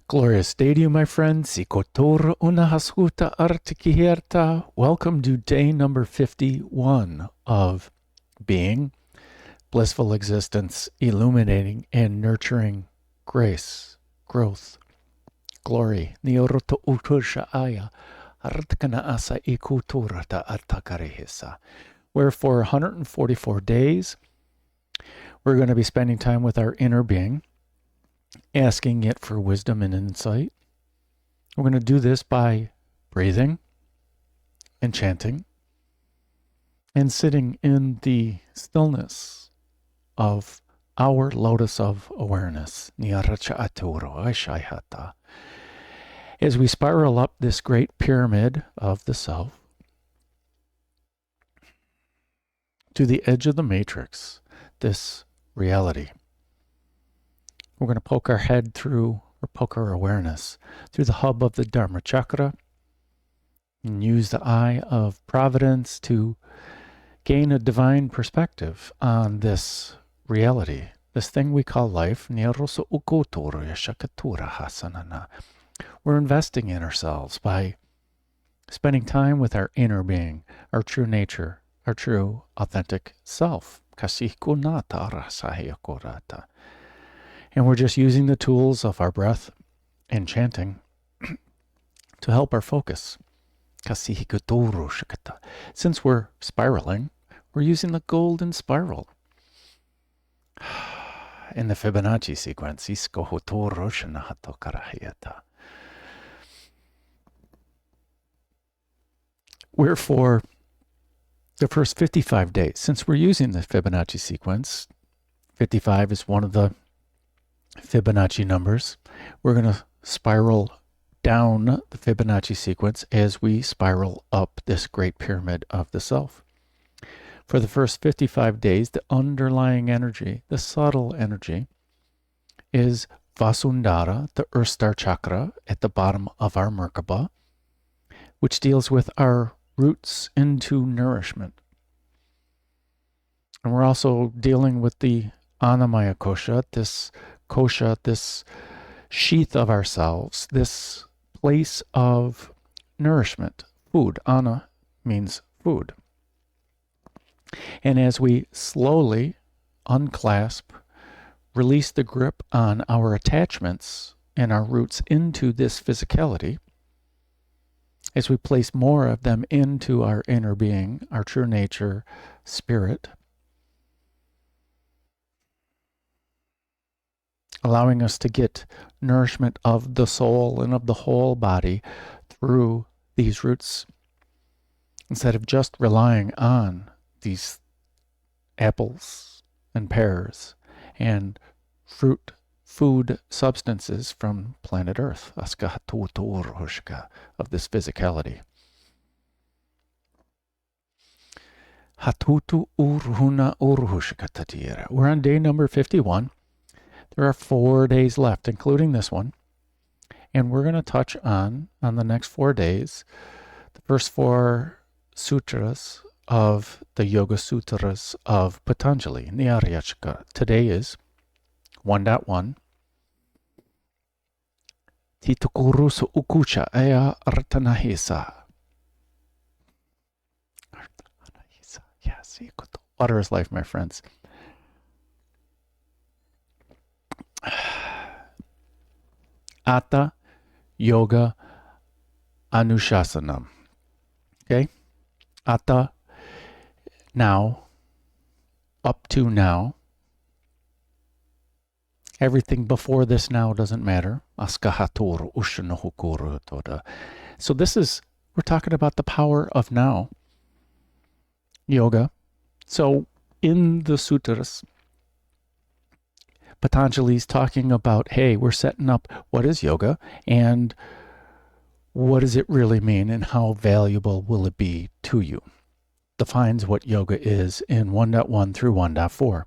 Glorious day to you, my friends. Sikotor unahaskuta artikihierta. Welcome to day number 51 of being, blissful existence, illuminating and nurturing grace, growth, glory. Nioroto utusha aya artkana asa ikuturata atakarihisa. Where for 144 days, we're going to be spending time with our inner being, asking it for wisdom and insight. We're going to do this by breathing and chanting and sitting in the stillness of our lotus of awareness, as we spiral up this great pyramid of the self to the edge of the matrix, this reality. We're going to poke our head through, or poke our awareness through the hub of the dharma chakra, and use the Eye of Providence to gain a divine perspective on this reality, this thing we call life. We're investing in ourselves by spending time with our inner being, our true nature, our true authentic self. And we're just using the tools of our breath and chanting to help our focus. Since we're spiraling, we're using the golden spiral. In the Fibonacci sequence, where for the first 55 days, since we're using the Fibonacci sequence, 55 is one of the Fibonacci numbers. We're going to spiral down the Fibonacci sequence as we spiral up this great pyramid of the self. For the first 55 days, the underlying energy, the subtle energy, is Vasundhara, the Earth Star chakra at the bottom of our Merkaba, which deals with our roots into nourishment. And we're also dealing with the Annamaya kosha, this kosha, this sheath of ourselves, this place of nourishment, food. Anna means food. And as we slowly unclasp, release the grip on our attachments and our roots into this physicality, as we place more of them into our inner being, our true nature, spirit, allowing us to get nourishment of the soul and of the whole body through these roots, instead of just relying on these apples and pears and food substances from planet Earth, of this physicality. We're on day number 51. There are 4 days left, including this one. And we're going to touch on the next 4 days, the first 4 sutras of the Yoga Sutras of Patanjali, Vairagya. Today is 1.1. Titukurusu ukucha aya artanahisa. Yes, water is life, my friends. Atha, Yoga, Anushasanam. Okay? Atha, now, up to now. Everything before this now doesn't matter. So this is, we're talking about the power of now. Yoga. So in the sutras, Patanjali's talking about, hey, we're setting up what is yoga and what does it really mean and how valuable will it be to you. Defines what yoga is in 1.1 through 1.4.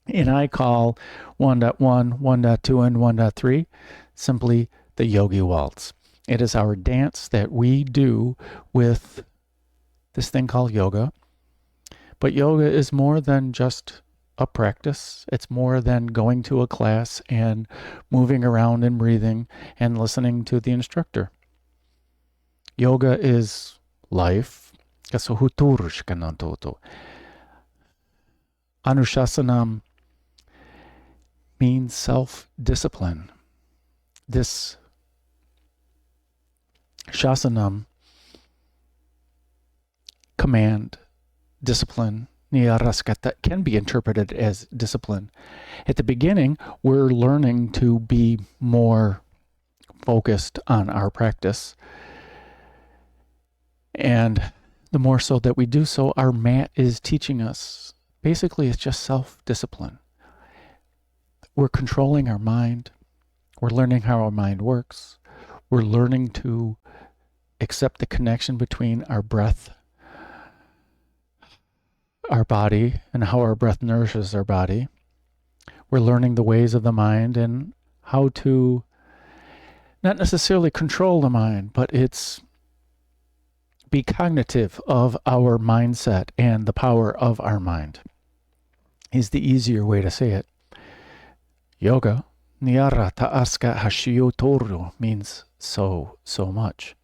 And I call 1.1, 1.2, and 1.3 simply the Yogi Waltz. It is our dance that we do with this thing called yoga. But yoga is more than just a practice. It's more than going to a class and moving around and breathing and listening to the instructor. Yoga is life. Anushasanam means self-discipline. This shasanam, command, discipline, niyaraskata, can be interpreted as discipline. At the beginning, we're learning to be more focused on our practice. And the more so that we do so, our mat is teaching us. Basically, it's just self-discipline. We're controlling our mind. We're learning how our mind works. We're learning to accept the connection between our breath, our body, and how our breath nourishes our body. We're learning the ways of the mind and how to not necessarily control the mind, but it's be cognitive of our mindset and the power of our mind is the easier way to say it. Yoga, Nyara Ta'aska Hashiyotoru, means so much.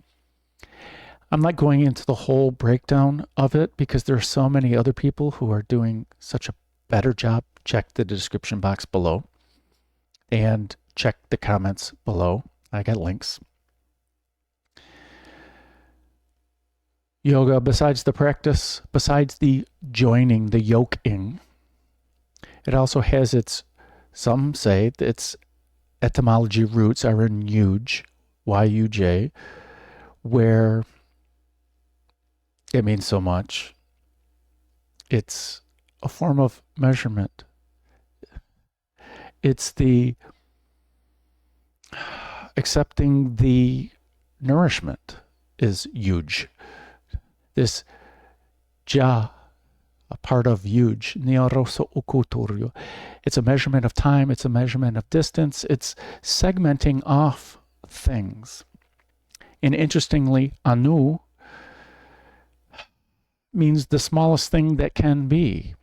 I'm not going into the whole breakdown of it because there are so many other people who are doing such a better job. Check the description box below and check the comments below. I got links. Yoga, besides the practice, besides the joining, the yoking, it also has its, some say its etymology roots are in yuj, Y-U-J, where it means so much. It's a form of measurement. It's the accepting the nourishment is yuj. This ja, a part of yuj, niaroso ukuturyo. It's a measurement of time, it's a measurement of distance, it's segmenting off things. And interestingly, anu means the smallest thing that can be.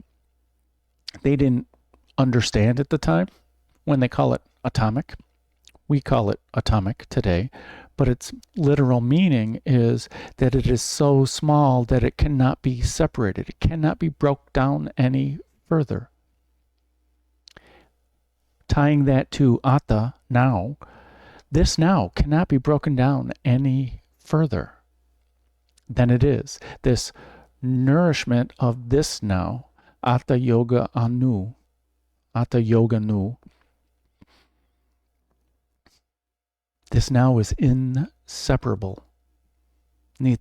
They didn't understand at the time when they call it atomic. We call it atomic today, but its literal meaning is that it is so small that it cannot be separated. It cannot be broke down any further. Tying that to Atha, now, this now cannot be broken down any further than it is. This nourishment of this now, Atha Yoga Anu, Atha Yoga Nu, this now is inseparable. And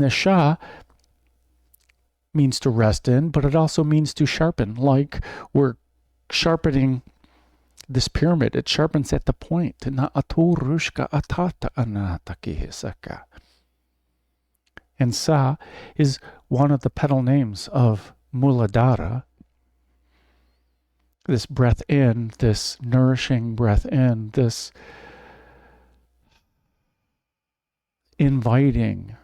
the sha means to rest in, but it also means to sharpen, like we're sharpening this pyramid. It sharpens at the point. And sa is one of the petal names of Muladhara. This breath in, this nourishing breath in, this inviting.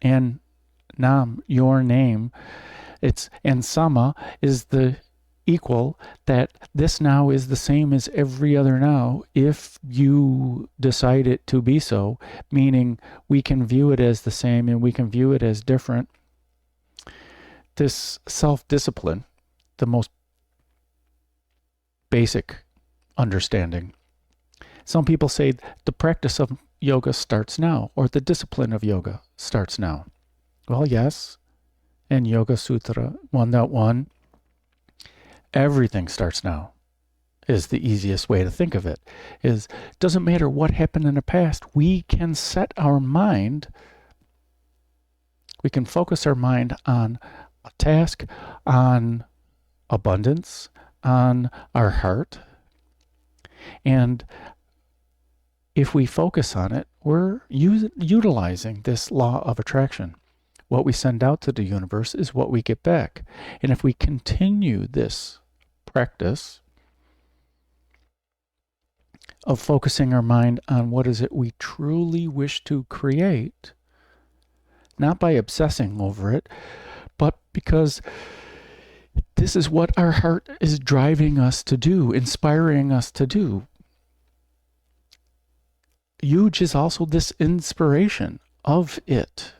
And Nam, your name, and Sama is the equal, that this now is the same as every other now if you decide it to be so, meaning we can view it as the same and we can view it as different. This self-discipline, the most basic understanding. Some people say the practice of yoga starts now, or the discipline of yoga starts now. Well, yes, in Yoga Sutra 1.1, everything starts now is the easiest way to think of it. Doesn't matter what happened in the past, we can set our mind, we can focus our mind on a task, on abundance, on our heart. And if we focus on it, we're utilizing this law of attraction. What we send out to the universe is what we get back. And if we continue this practice of focusing our mind on what is it we truly wish to create, not by obsessing over it, but because this is what our heart is driving us to do, inspiring us to do. Huge is also this inspiration of it,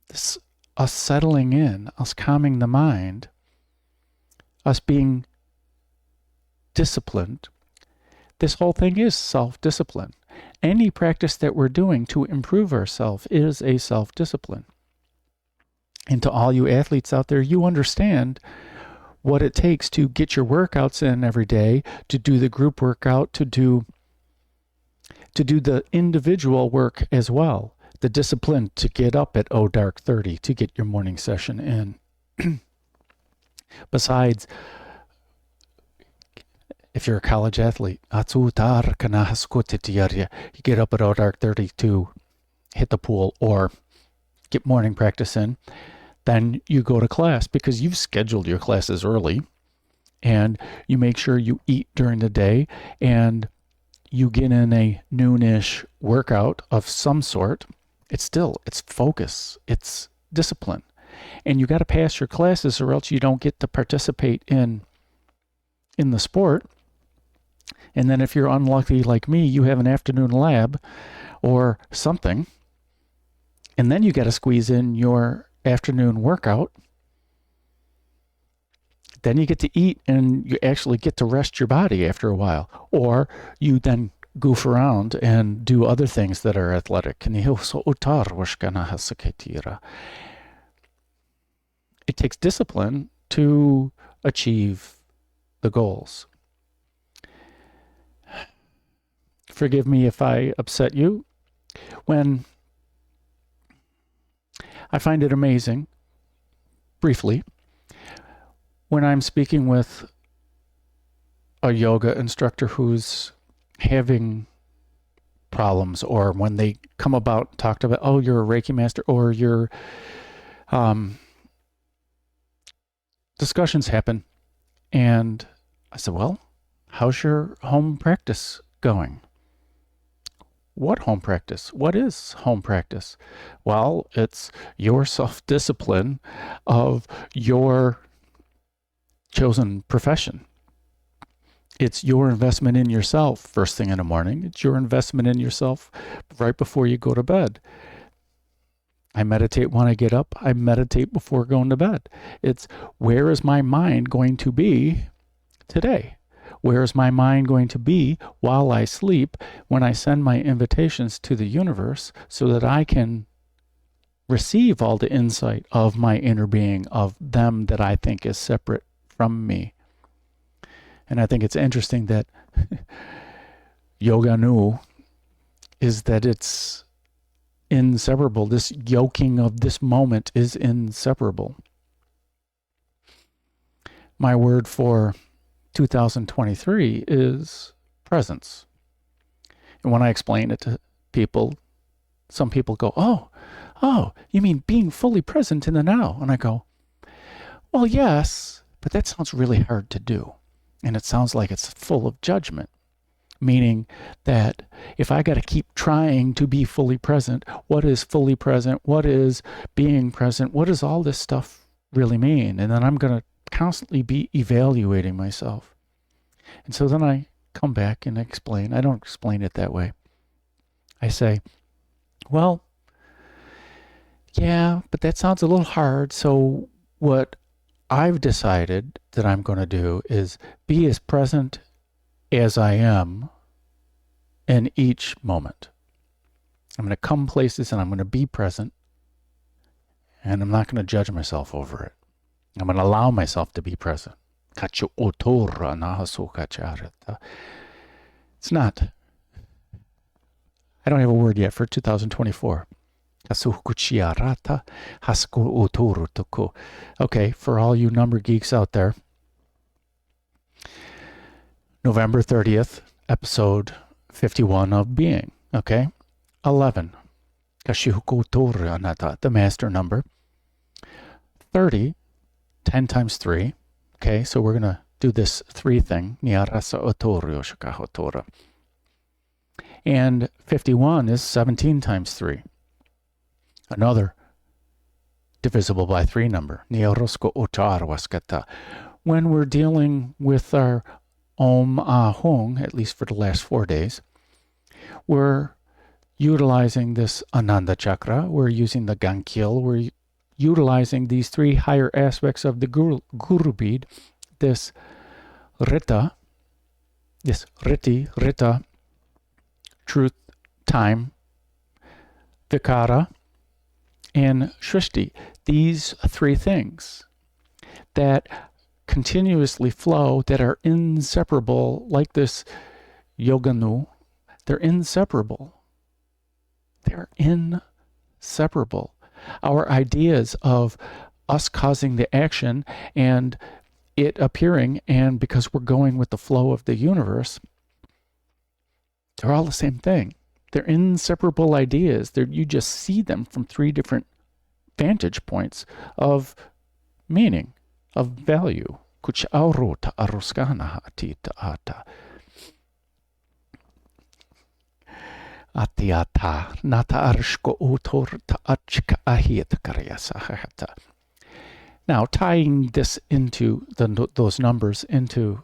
this us settling in, us calming the mind, us being disciplined. This whole thing is self-discipline. Any practice that we're doing to improve ourselves is a self-discipline. And to all you athletes out there, you understand what it takes to get your workouts in every day, to do the group workout, to do the individual work as well. The discipline to get up at dark 30 to get your morning session in. Besides, if you're a college athlete, you get up at dark 30 to hit the pool or get morning practice in. Then you go to class because you've scheduled your classes early, and you make sure you eat during the day, and you get in a noonish workout of some sort. It's focus, it's discipline. And you got to pass your classes or else you don't get to participate in the sport. And then if you're unlucky like me, you have an afternoon lab or something, and then you got to squeeze in your afternoon workout. Then you get to eat and you actually get to rest your body after a while. Or you then goof around and do other things that are athletic. It takes discipline to achieve the goals. Forgive me if I upset you. When I find it amazing, briefly, when I'm speaking with a yoga instructor who's having problems, or when they come about, talk about, oh, you're a Reiki master, or your discussions happen. And I said, well, how's your home practice going? What home practice? What is home practice? Well, it's your self-discipline of your chosen profession. It's your investment in yourself first thing in the morning. It's your investment in yourself right before you go to bed. I meditate when I get up. I meditate before going to bed. It's where is my mind going to be today? Where is my mind going to be while I sleep when I send my invitations to the universe so that I can receive all the insight of my inner being, of them that I think is separate from me? And I think it's interesting that Yoga Nu is that it's inseparable. This yoking of this moment is inseparable. My word for 2023 is presence. And when I explain it to people, some people go, oh, you mean being fully present in the now? And I go, well, yes, but that sounds really hard to do. And it sounds like it's full of judgment, meaning that if I got to keep trying to be fully present, what is fully present? What is being present? What does all this stuff really mean? And then I'm going to constantly be evaluating myself. And so then I come back and explain. I don't explain it that way. I say, well, yeah, but that sounds a little hard. So what I've decided that I'm going to do is be as present as I am in each moment. I'm going to come places and I'm going to be present, and I'm not going to judge myself over it. I'm going to allow myself to be present. It's not. I don't have a word yet for 2024. Okay, for all you number geeks out there, November 30th, episode 51 of Being. Okay, 11. The master number. 30, 10 times 3. Okay, so we're going to do this 3 thing. And 51 is 17 times 3. Another divisible by 3 number. Niorosko otarwaskata. When we're dealing with our Om Ahung, at least for the last 4 days, we're utilizing this Ananda chakra. We're using the Gankil. We're utilizing these 3 higher aspects of the Guru bead, this Rita, truth, time, Vikara, and Shrishti. These 3 things that continuously flow, that are inseparable, like this Yoganu. They're inseparable. They're inseparable. Our ideas of us causing the action and it appearing, and because we're going with the flow of the universe, they're all the same thing. They're inseparable ideas. You just see them from 3 different vantage points of meaning, of value. Kuchaurota aruskana atita ata. Atiata nata arshko utor ta achka ahit karyasahata. Now, tying this into those numbers into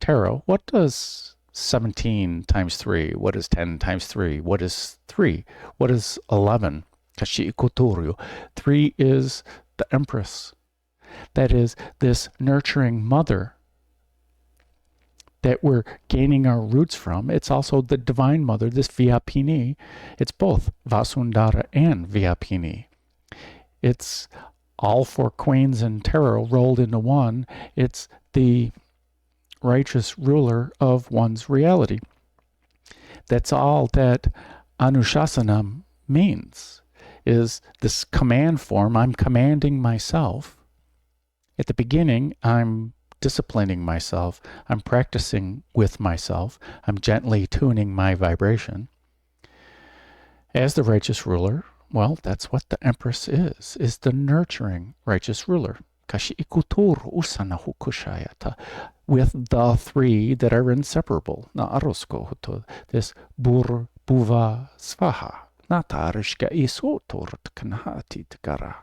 tarot, what does 17 times 3? What is 10 times 3? What is 3? What is 11? Kashi ikotoryu. 3 is the Empress. That is this nurturing mother that we're gaining our roots from. It's also the Divine Mother, this Vyapini. It's both Vasundhara and Vyapini. It's all 4 queens in tarot rolled into one. It's the righteous ruler of one's reality. That's all that Anushasanam means, is this command form. I'm commanding myself. At the beginning, I'm disciplining myself. I'm practicing with myself. I'm gently tuning my vibration. As the righteous ruler, well, that's what the Empress is the nurturing righteous ruler. Kashi ikutur usanahu kushayata. With the 3 that are inseparable. Na arosko huto. This bur, buva, svaha. Nata arishka isotor tknahati tkara.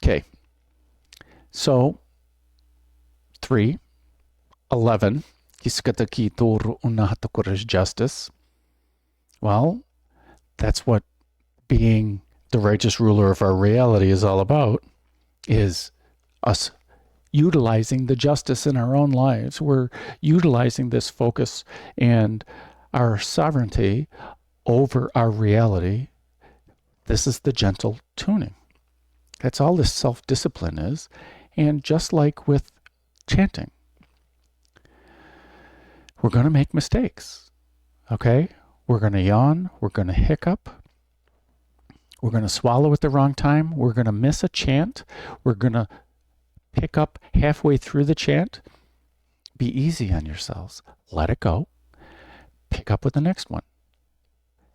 Okay, so 3, 11, Kiskataki Toru Unahatakur justice. Well, that's what being the righteous ruler of our reality is all about, is us utilizing the justice in our own lives. We're utilizing this focus and our sovereignty over our reality. This is the gentle tuning. That's all this self-discipline is. And just like with chanting, we're going to make mistakes, okay? We're going to yawn. We're going to hiccup. We're going to swallow at the wrong time. We're going to miss a chant. We're going to pick up halfway through the chant. Be easy on yourselves. Let it go. Pick up with the next one.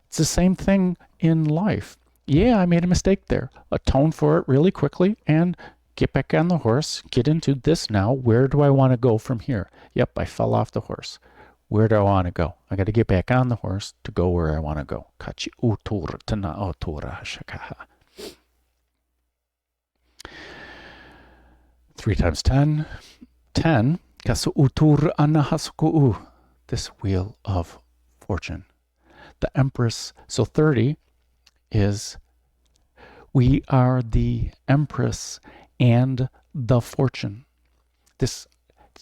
It's the same thing in life. Yeah, I made a mistake there. Atone for it really quickly and get back on the horse. Get into this now. Where do I want to go from here? Yep, I fell off the horse. Where do I want to go? I got to get back on the horse to go where I want to go. Kachi utur tana otura shakaha. 3 times 10. 10. Kasu utur anahasku. This wheel of fortune. The Empress. So 30 is we are the Empress and the fortune. This,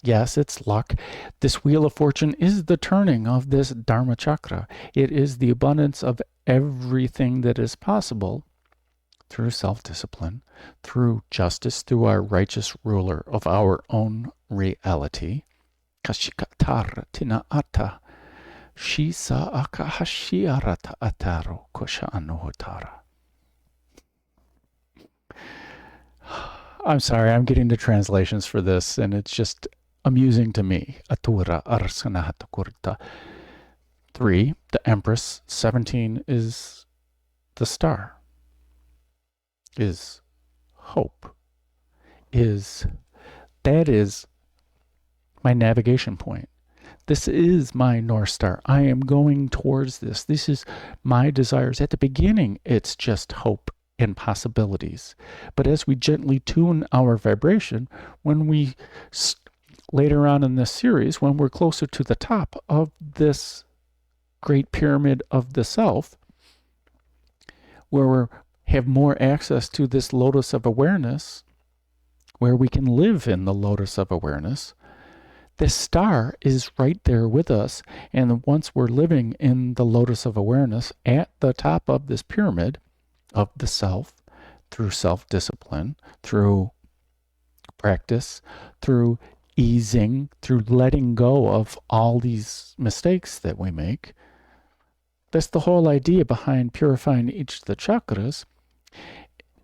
yes, it's luck. This wheel of fortune is the turning of this dharma chakra. It is the abundance of everything that is possible through self-discipline, through justice, through our righteous ruler of our own reality. Kashikatar tina Atha. Shisa akahashiarata ataro kosha anuhotara. I'm sorry, I'm getting the translations for this, and it's just amusing to me. Atura arsanahata kurta. 3, the Empress. 17 is the star. Is hope. That is my navigation point. This is my North Star. I am going towards this. This is my desires. At the beginning, it's just hope and possibilities. But as we gently tune our vibration, when we, later on in this series, when we're closer to the top of this great pyramid of the self, where we have more access to this lotus of awareness, where we can live in the lotus of awareness, this star is right there with us. And once we're living in the lotus of awareness at the top of this pyramid of the self, through self-discipline, through practice, through easing, through letting go of all these mistakes that we make. That's the whole idea behind purifying each of the chakras.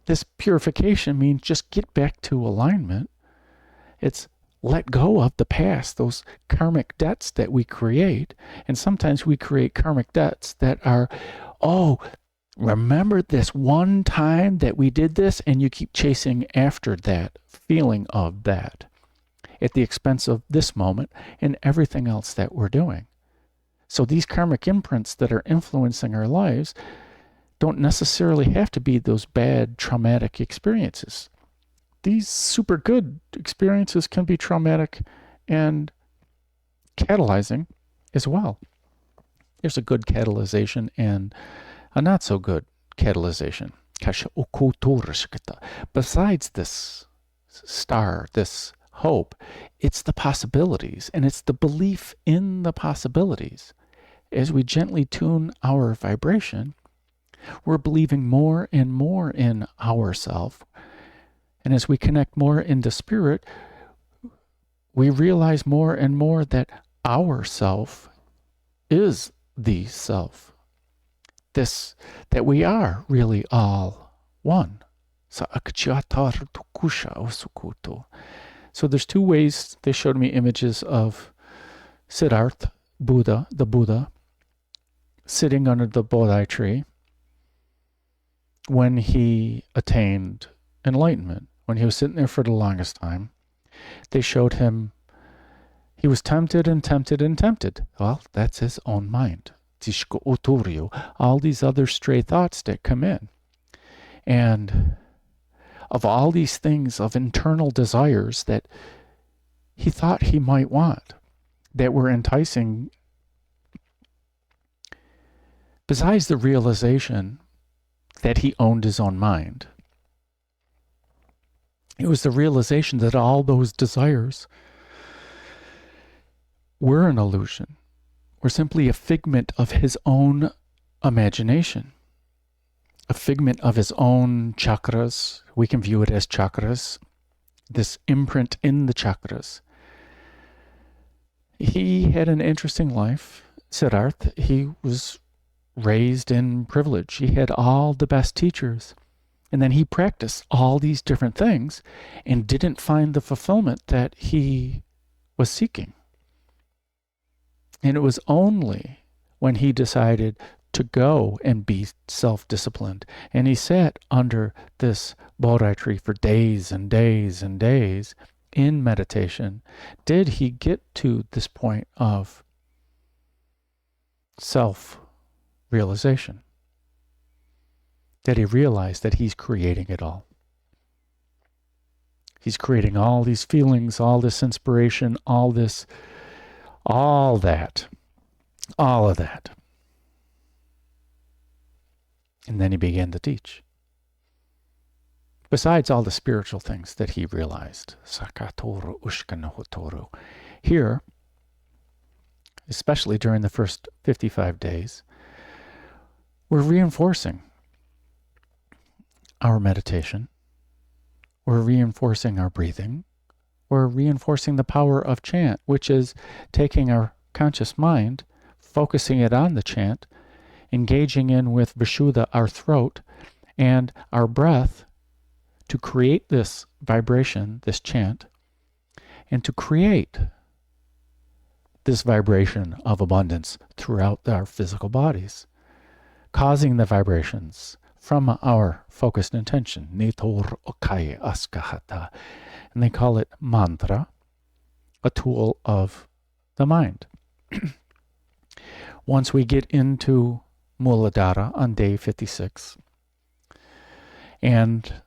This purification means just get back to alignment. It's let go of the past, those karmic debts that we create. And sometimes we create karmic debts that are, oh, remember this one time that we did this, and you keep chasing after that feeling of that at the expense of this moment and everything else that we're doing. So these karmic imprints that are influencing our lives don't necessarily have to be those bad traumatic experiences. These super good experiences can be traumatic and catalyzing as well. There's a good catalyzation and a not so good catalyzation. Besides this star, this hope, it's the possibilities, and it's the belief in the possibilities. As we gently tune our vibration, we're believing more and more in ourself. And as we connect more into spirit, we realize more and more that our self is the self. This, that we are really all one. So there's two ways they showed me images of Siddhartha, Buddha, the Buddha, sitting under the Bodhi tree when he attained enlightenment. When he was sitting there for the longest time, they showed him he was tempted and tempted and tempted. Well, that's his own mind. All these other stray thoughts that come in. And of all these things, of internal desires that he thought he might want, that were enticing, besides the realization that he owned his own mind, it was the realization that all those desires were an illusion, were simply a figment of his own imagination, a figment of his own chakras. We can view it as chakras, this imprint in the chakras. He had an interesting life, Siddhartha. He was raised in privilege. He had all the best teachers. And then he practiced all these different things and didn't find the fulfillment that he was seeking. And it was only when he decided to go and be self-disciplined, and he sat under this Bodhi tree for days and days and days in meditation, did he get to this point of self-realization. That he realized that he's creating it all. He's creating all these feelings, all this inspiration, all that. And then he began to teach. Besides all the spiritual things that he realized. Here, especially during the first 55 days, we're reinforcing our meditation. We're reinforcing our breathing. We're reinforcing the power of chant, which is taking our conscious mind, focusing it on the chant, engaging in with Vishuddha, our throat, and our breath to create this vibration, this chant, and to create this vibration of abundance throughout our physical bodies, causing the vibrations from our focused intention. Nitor Okai Askahata. And they call it mantra, a tool of the mind. Once we get into Muladhara on day 56, and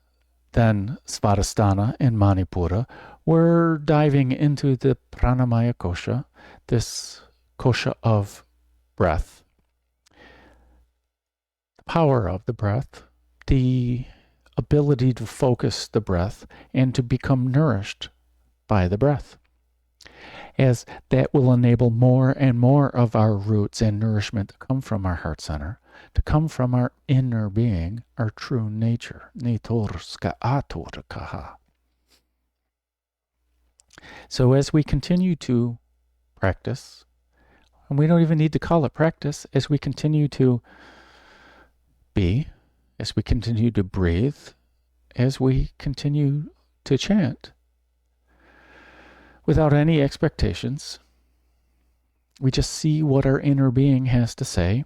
then Svadhisthana and Manipura, we're diving into the Pranamaya Kosha, this kosha of breath, the power of the breath, the ability to focus the breath and to become nourished by the breath, as that will enable more and more of our roots and nourishment to come from our heart center, to come from our inner being, our true nature. So as we continue to practice, and we don't even need to call it practice, as we continue to be, as we continue to breathe, as we continue to chant, without any expectations, we just see what our inner being has to say.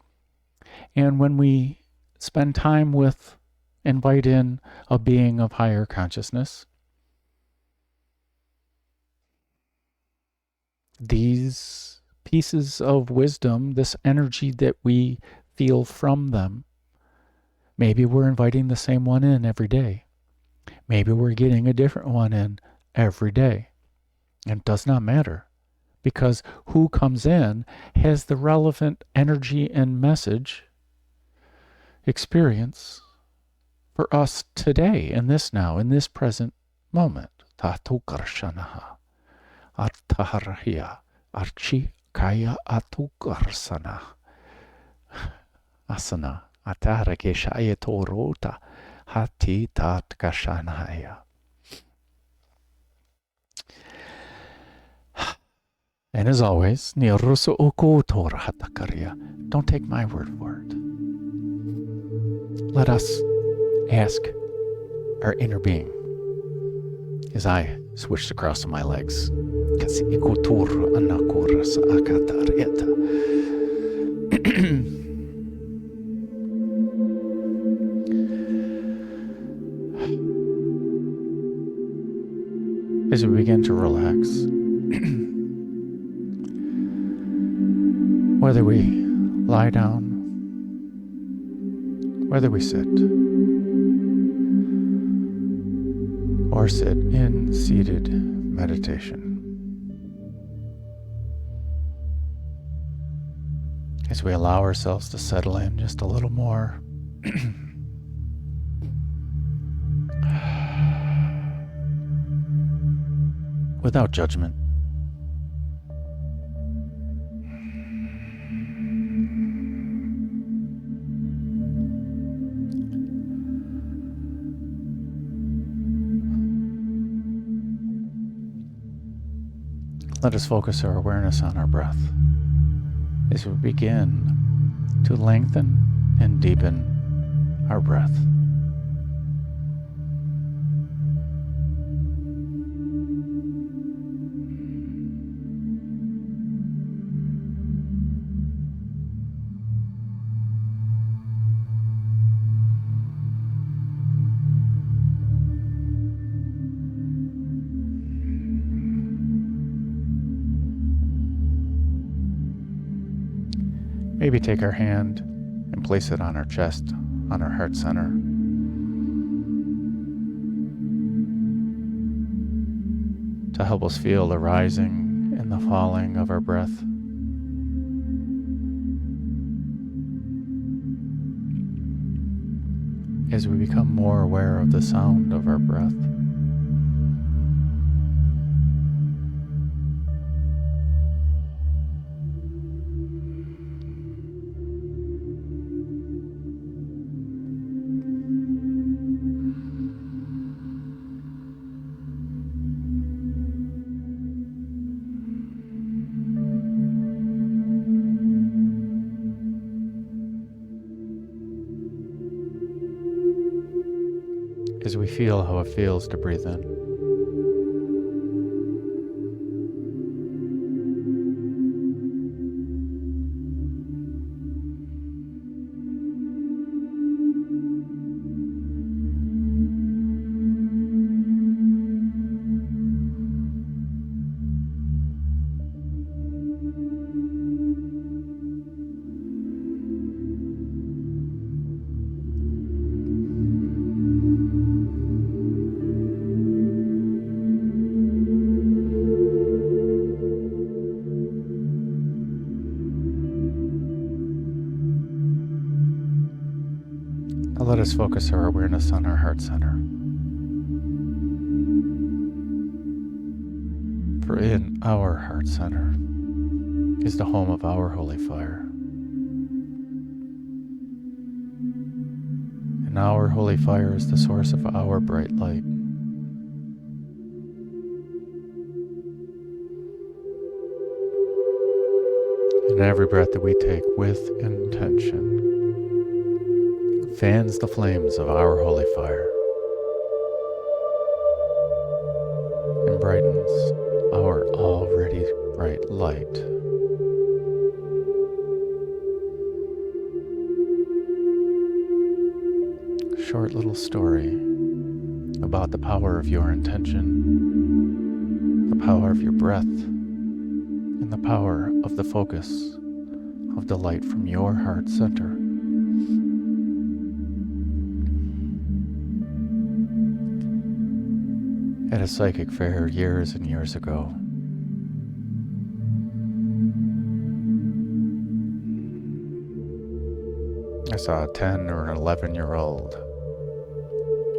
And when we spend time with, invite in a being of higher consciousness, these pieces of wisdom, this energy that we feel from them, maybe we're inviting the same one in every day. Maybe we're getting a different one in every day. And it does not matter, because who comes in has the relevant energy and message experience for us today, in this now, in this present moment. Tatu karshanaha, artaharahya, archi kaya atu karsana, asana, ataharakeshaya torota, hati tat kashanahaya. And as always, don't take my word for it. Let us ask our inner being as I switched across my legs. As we begin to relax, whether we lie down, whether we sit, or sit in seated meditation, as we allow ourselves to settle in just a little more, without judgment. Let us focus our awareness on our breath as we begin to lengthen and deepen our breath. Maybe take our hand and place it on our chest, on our heart center. To help us feel the rising and the falling of our breath. As we become more aware of the sound of our breath. As we feel how it feels to breathe in. Now let us focus our awareness on our heart center. For in our heart center is the home of our holy fire. And our holy fire is the source of our bright light. And every breath that we take with intention fans the flames of our holy fire and brightens our already bright light. Short little story about the power of your intention, the power of your breath, and the power of the focus of the light from your heart center. At a psychic fair years and years ago, I saw a 10 or an 11-year-old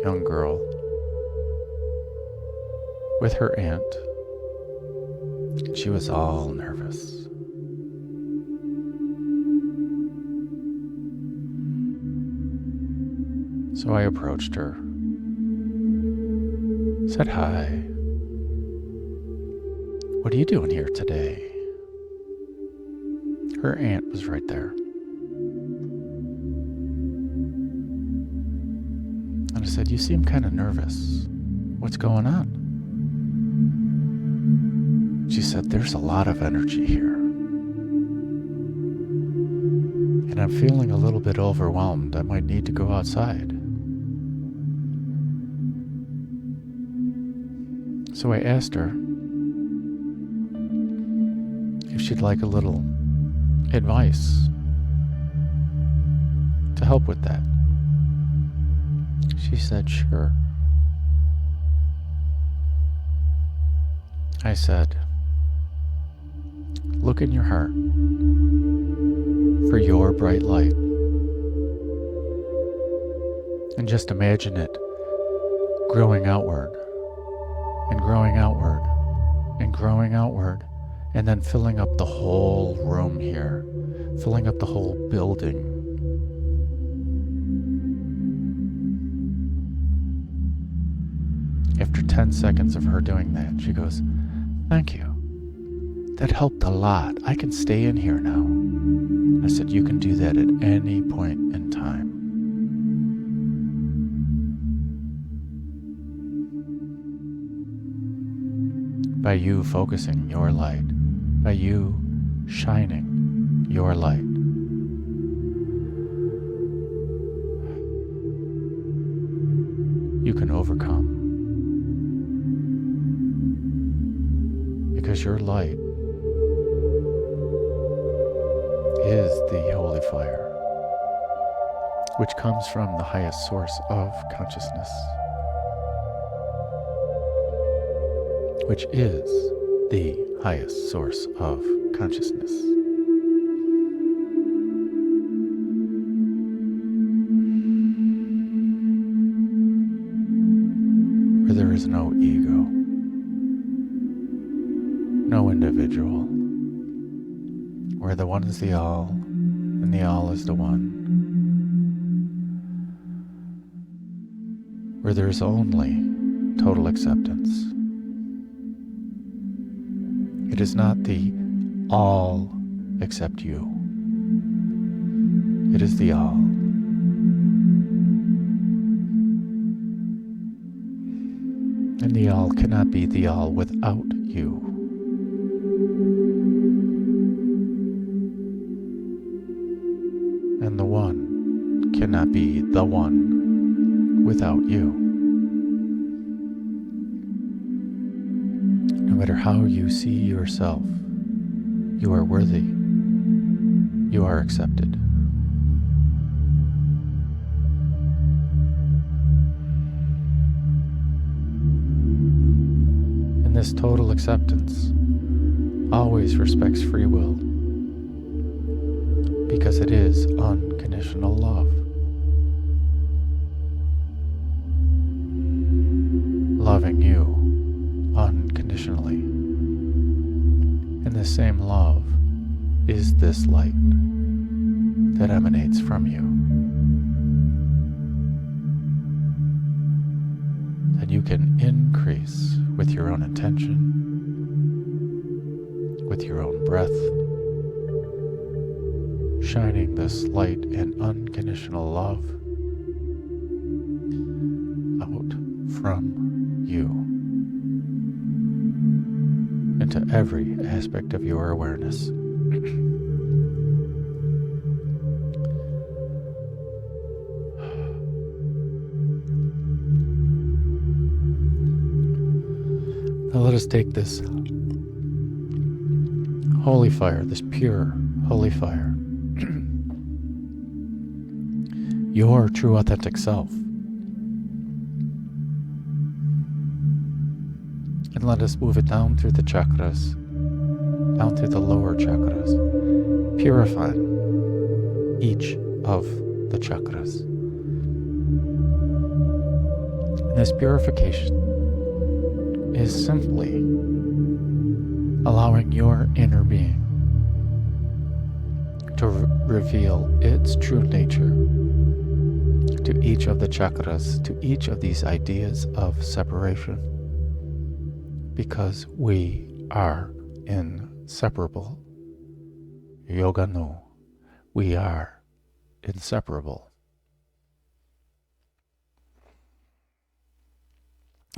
young girl with her aunt. She was all nervous. So I approached her, said hi. What are you doing here today? Her aunt was right there. And I said, you seem kind of nervous. What's going on? She said, there's a lot of energy here. And I'm feeling a little bit overwhelmed. I might need to go outside. So I asked her if she'd like a little advice to help with that. She said, sure. I said, look in your heart for your bright light. And just imagine it growing outward and growing outward and growing outward, and then filling up the whole room here, filling up the whole building. After 10 seconds of her doing that, she goes, thank you. That helped a lot. I can stay in here now. I said, you can do that at any point in time. By you focusing your light, by you shining your light. You can overcome. Because your light is the holy fire, which comes from the highest source of consciousness, which is the highest source of consciousness. Where there is no ego, no individual, where the one is the all, and the all is the one, where there is only total acceptance. It is not the all except you. It is the all. And the all cannot be the all without you. And the one cannot be the one without you. No matter how you see yourself, you are worthy. You are accepted. And this total acceptance always respects free will, because it is unconditional love. is this light that emanates from you, then you can increase with your own intention, with your own breath, shining this light and unconditional love out from you into every aspect of your awareness. Now let us take this holy fire, this pure holy fire, your true authentic self, and let us move it down through the chakras, down through the lower chakras, purifying each of the chakras. And this purification is simply allowing your inner being to reveal its true nature to each of the chakras, to each of these ideas of separation, because we are inseparable. Yoga no, we are inseparable.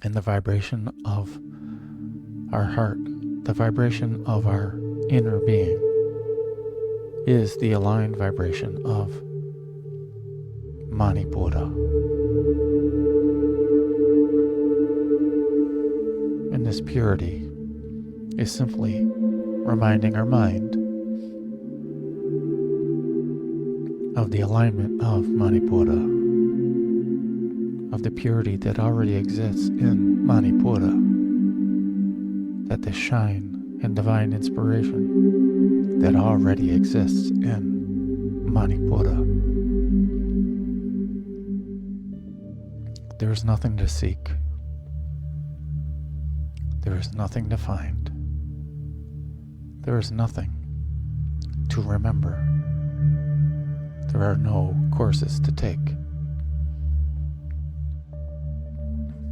And the vibration of our heart, the vibration of our inner being, is the aligned vibration of Mani Padme. And this purity is simply reminding our mind of the alignment of Mani Padme, of the purity that already exists in Mani Padme, that the shine and divine inspiration that already exists in Mani Padme. There is nothing to seek. There is nothing to find. There is nothing to remember. There are no courses to take.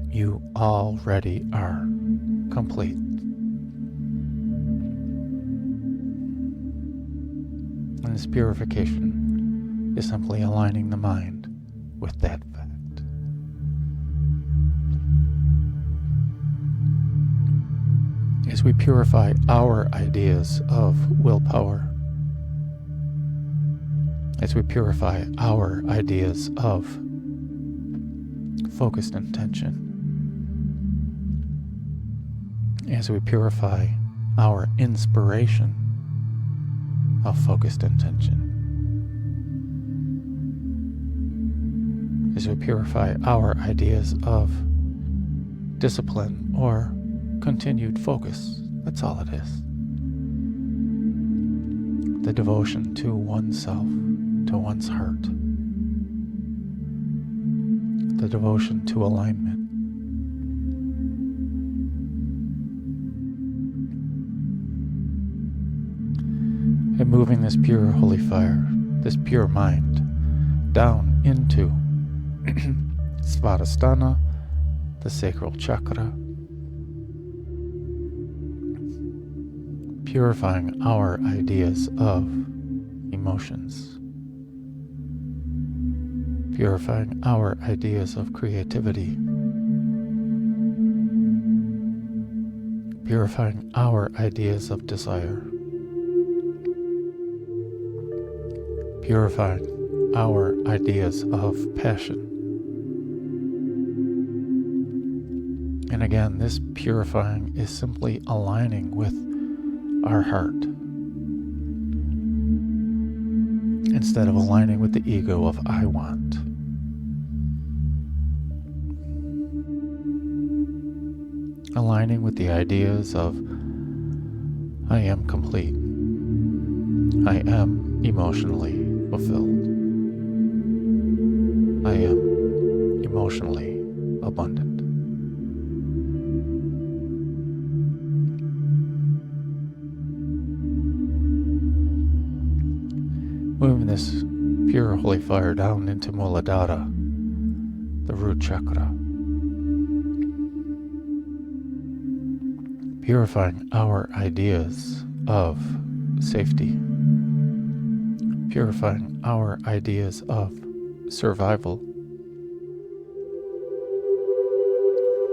You already are complete. And this purification is simply aligning the mind with that fact. As we purify our ideas of willpower, as we purify our ideas of focused intention, as we purify our inspiration of focused intention, as we purify our ideas of discipline or continued focus, that's all it is. The devotion to oneself, to one's heart, the devotion to alignment. And moving this pure holy fire, this pure mind, down into Svadhisthana, the sacral chakra, purifying our ideas of emotions, purifying our ideas of creativity, purifying our ideas of desire, purifying our ideas of passion. And again, this purifying is simply aligning with our heart instead of aligning with the ego of I want. Aligning with the ideas of I am complete. I am emotionally fulfilled. I am emotionally abundant. holy fire down into Muladhara, the root chakra, purifying our ideas of safety, purifying our ideas of survival,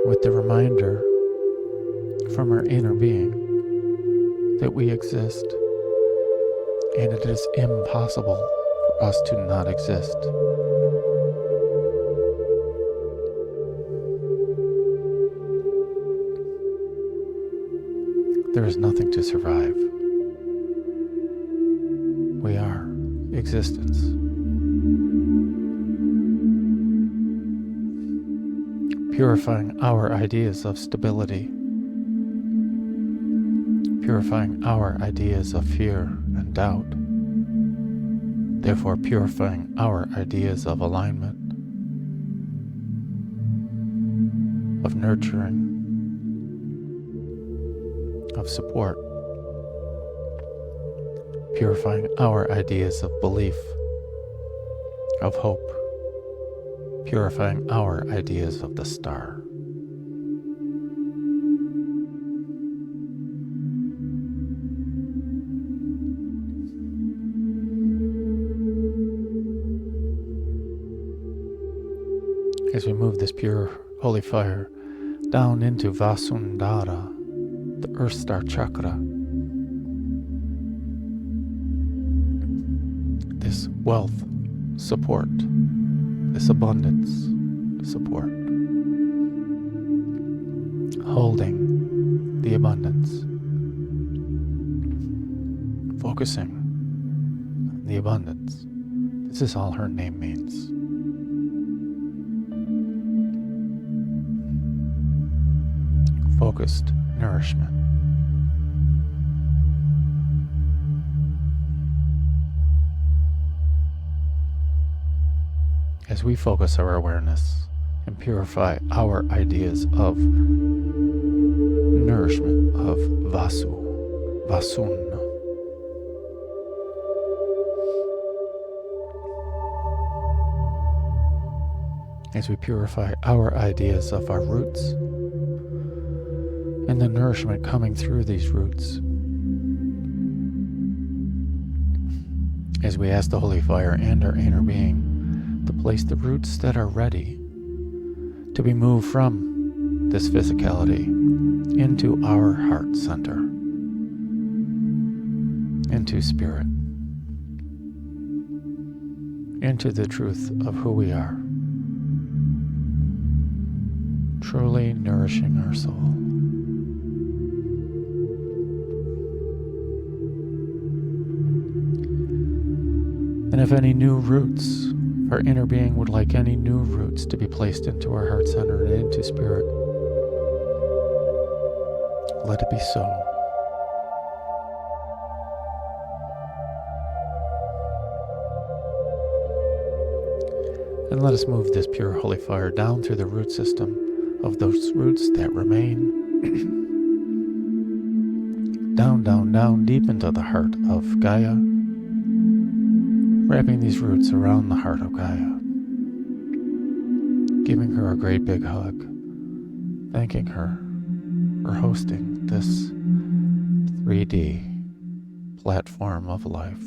with the reminder from our inner being that we exist, and it is impossible for us to not exist. There is nothing to survive. We are existence. Purifying our ideas of stability, purifying our ideas of fear and doubt, therefore purifying our ideas of alignment, of nurturing, of support, purifying our ideas of belief, of hope, purifying our ideas of the star. As we move this pure holy fire down into Vasundhara, the Earth Star Chakra, this wealth support, this abundance support, holding the abundance, focusing on the abundance. This is all her name means. Focused nourishment. As we focus our awareness and purify our ideas of nourishment, of vasun, as we purify our ideas of our roots and the nourishment coming through these roots, as we ask the holy fire and our inner being to place the roots that are ready to be moved from this physicality into our heart center, into spirit, into the truth of who we are, truly nourishing our soul. And if any new roots, our inner being would like any new roots to be placed into our heart center and into spirit, let it be so. And let us move this pure holy fire down through the root system of those roots that remain, down, down, down, deep into the heart of Gaia, wrapping these roots around the heart of Gaia, giving her a great big hug, thanking her for hosting this 3D platform of life,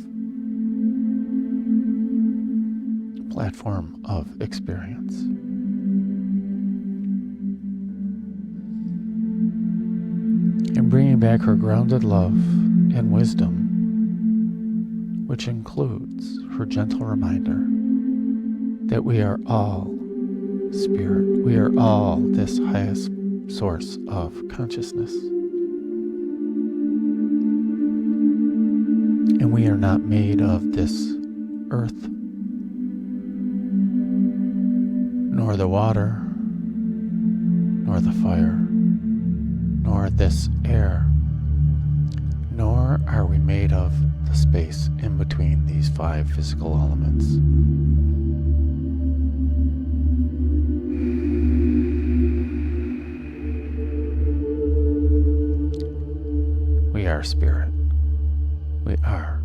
platform of experience. And bringing back her grounded love and wisdom, which includes her gentle reminder that we are all spirit. We are all this highest source of consciousness. And we are not made of this earth, nor the water, nor the fire, nor this air, nor are we made of the space in between these 5 physical elements. We are spirit. We are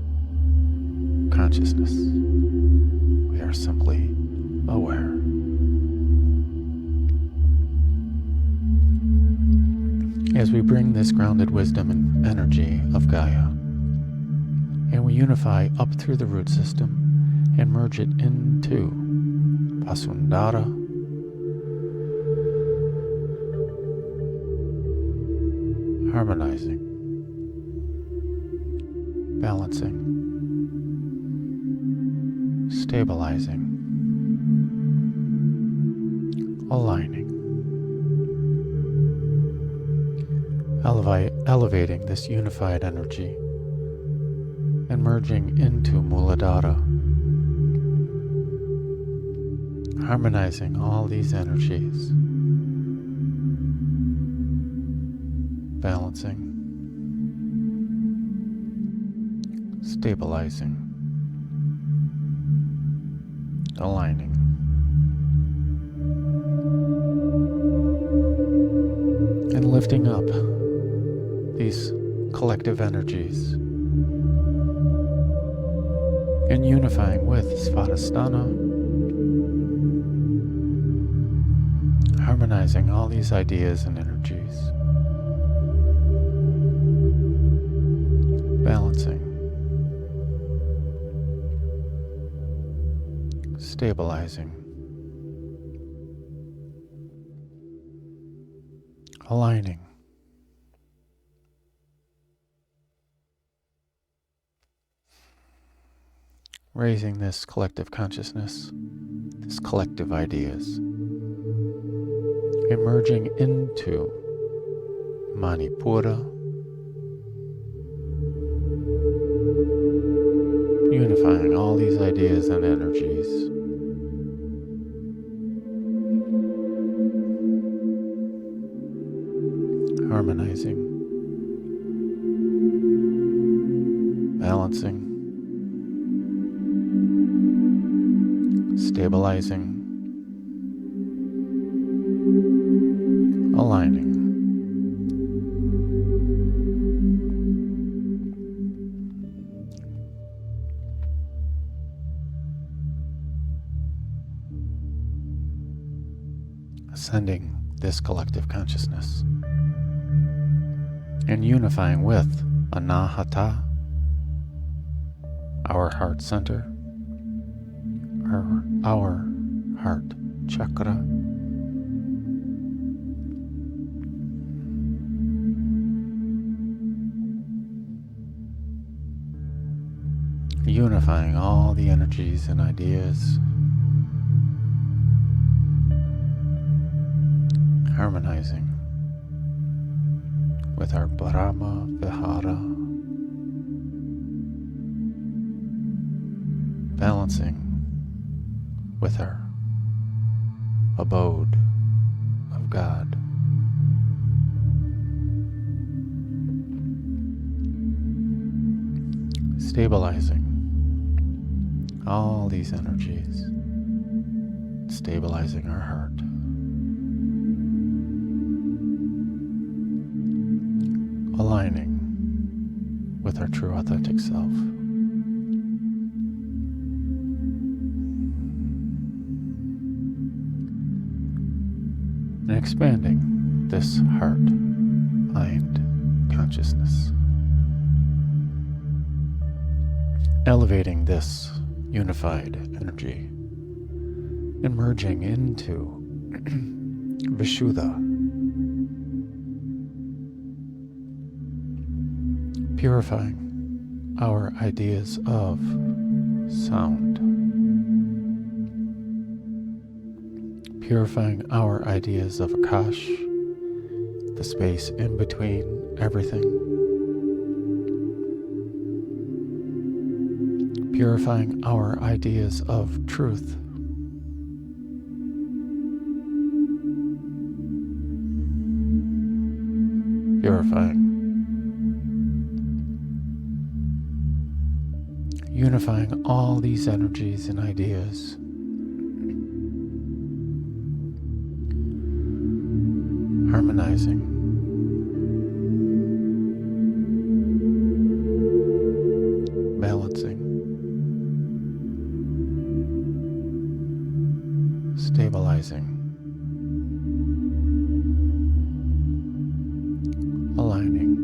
consciousness. We are simply aware. As we bring this grounded wisdom and energy of Gaia, and we unify up through the root system and merge it into Vasundhara, harmonizing, balancing, stabilizing, aligning, elevating this unified energy and merging into Muladhara, harmonizing all these energies, balancing, stabilizing, aligning, and lifting up these collective energies and unifying with Svadhisthana, harmonizing all these ideas and energies, balancing, stabilizing, aligning, raising this collective consciousness, this collective ideas, emerging into Manipura, unifying all these ideas and energies, harmonizing, balancing, stabilizing, aligning, ascending this collective consciousness and unifying with Anahata, our heart center, our heart chakra, unifying all the energies and ideas, harmonizing with our Brahma Vihara, balancing with our abode of God, stabilizing all these energies, stabilizing our heart, aligning with our true authentic self. And expanding this heart, mind, consciousness. Elevating this unified energy and merging into Vishuddha, purifying our ideas of sound, purifying our ideas of Akash, the space in between everything, purifying our ideas of truth, purifying, unifying all these energies and ideas, harmonizing, balancing, stabilizing, aligning,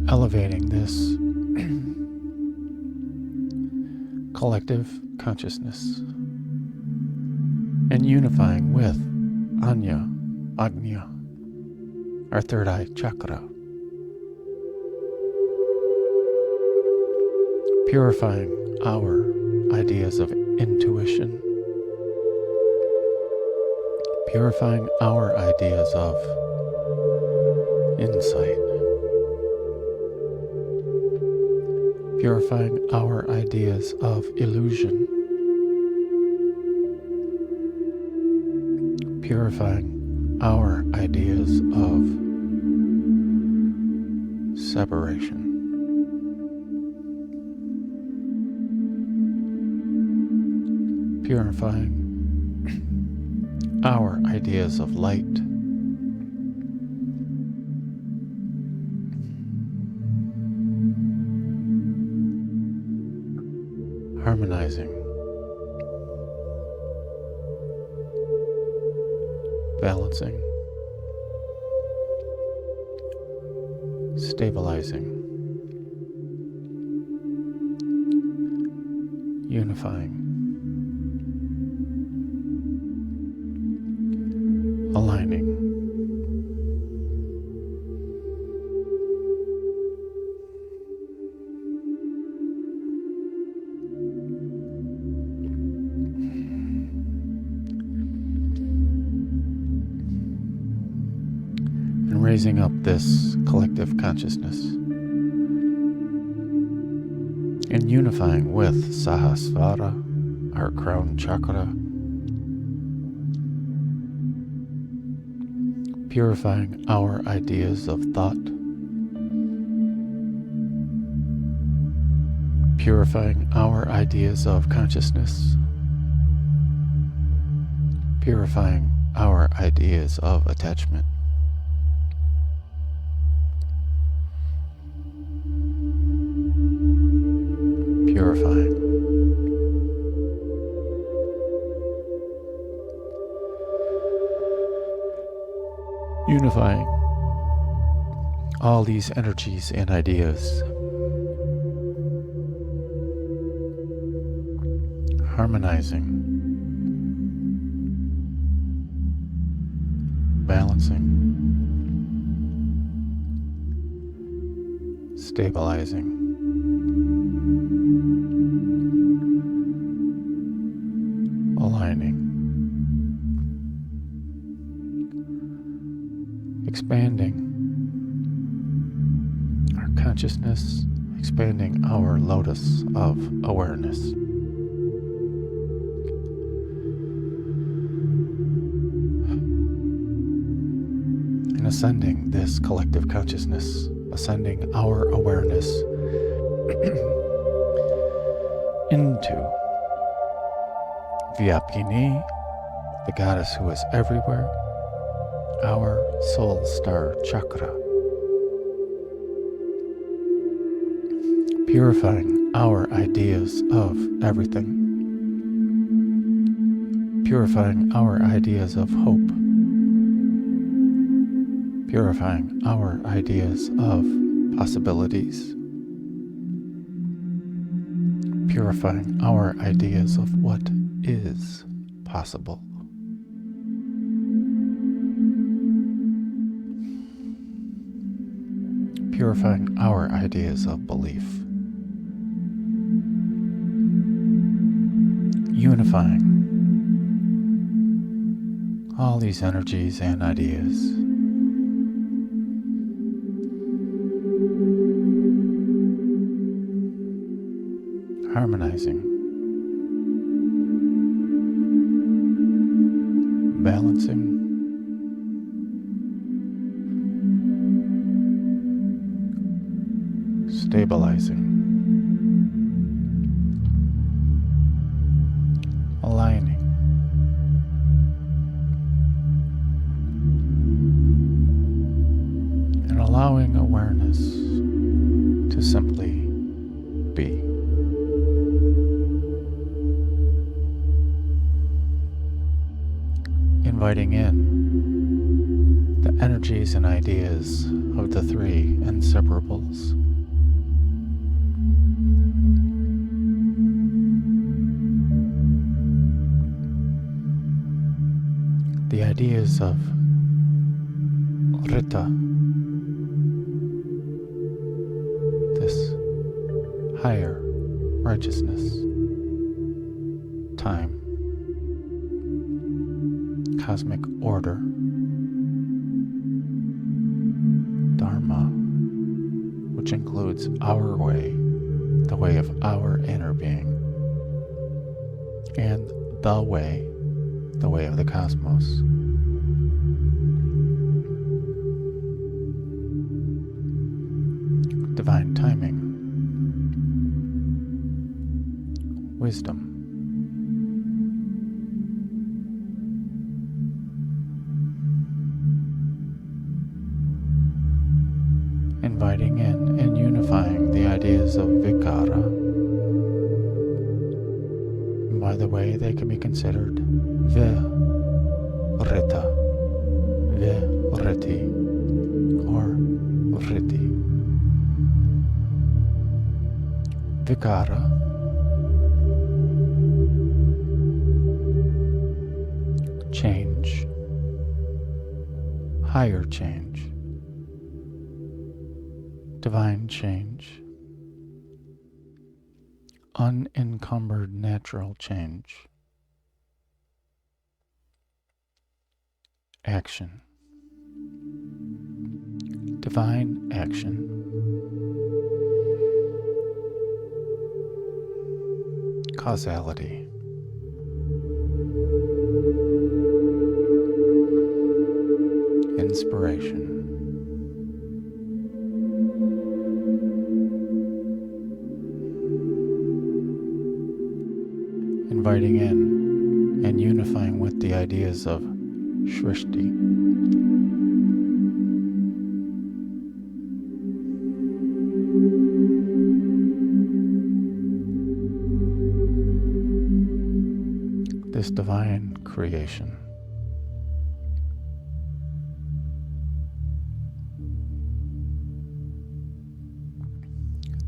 elevating this collective consciousness and unifying with Agnya, our third eye chakra, purifying our ideas of intuition, purifying our ideas of insight, purifying our ideas of illusion, purifying our ideas of separation, purifying our ideas of light, harmonizing, balancing, stabilizing, unifying, aligning, and raising up this collective consciousness and unifying with Sahasrara, our crown chakra, purifying our ideas of thought, purifying our ideas of consciousness, purifying our ideas of attachment, purifying, unifying all these energies and ideas, harmonizing, balancing, stabilizing, aligning, expanding our consciousness, expanding our lotus of awareness. And ascending this collective consciousness, ascending our awareness into Vyapini, the goddess who is everywhere, our soul star chakra, purifying our ideas of everything, purifying our ideas of hope, purifying our ideas of possibilities, purifying our ideas of what is possible. Purifying our ideas of belief. Unifying all these energies and ideas. Harmonizing. Balancing. Stabilizing, aligning, and allowing awareness to simply be. inviting in the energies and ideas of the three inseparables. The ideas of Rita, this higher righteousness, time, cosmic order, dharma, which includes our way, the way of our inner being, and the way of the cosmos. Divine timing, wisdom, inviting in and unifying the ideas of vikara. And by the way, they can be considered virita, viriti, or vriti. Vikara, change, higher change, divine change, unencumbered natural change, action, divine action, causality, inspiration, inviting in and unifying with the ideas of Shrishti, this divine creation.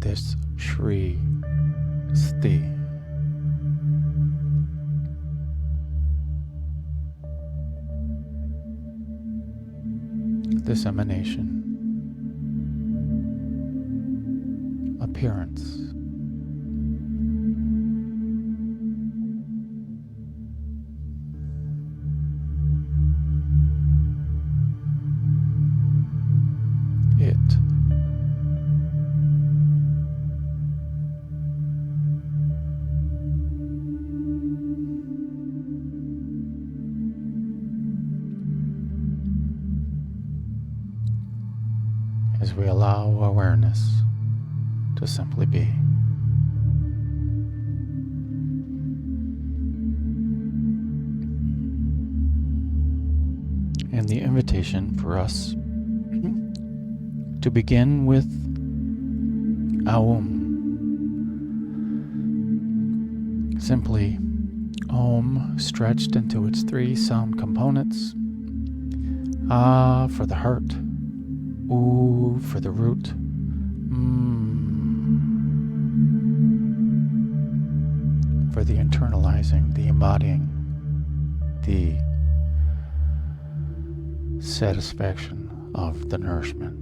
This Shri Sti, this emanation, appearance, it, as we allow awareness to simply be. And the invitation for us to begin with Aum. Simply Om stretched into its three sound components. A for the heart, U for the root, for the internalizing, the embodying, the satisfaction of the nourishment.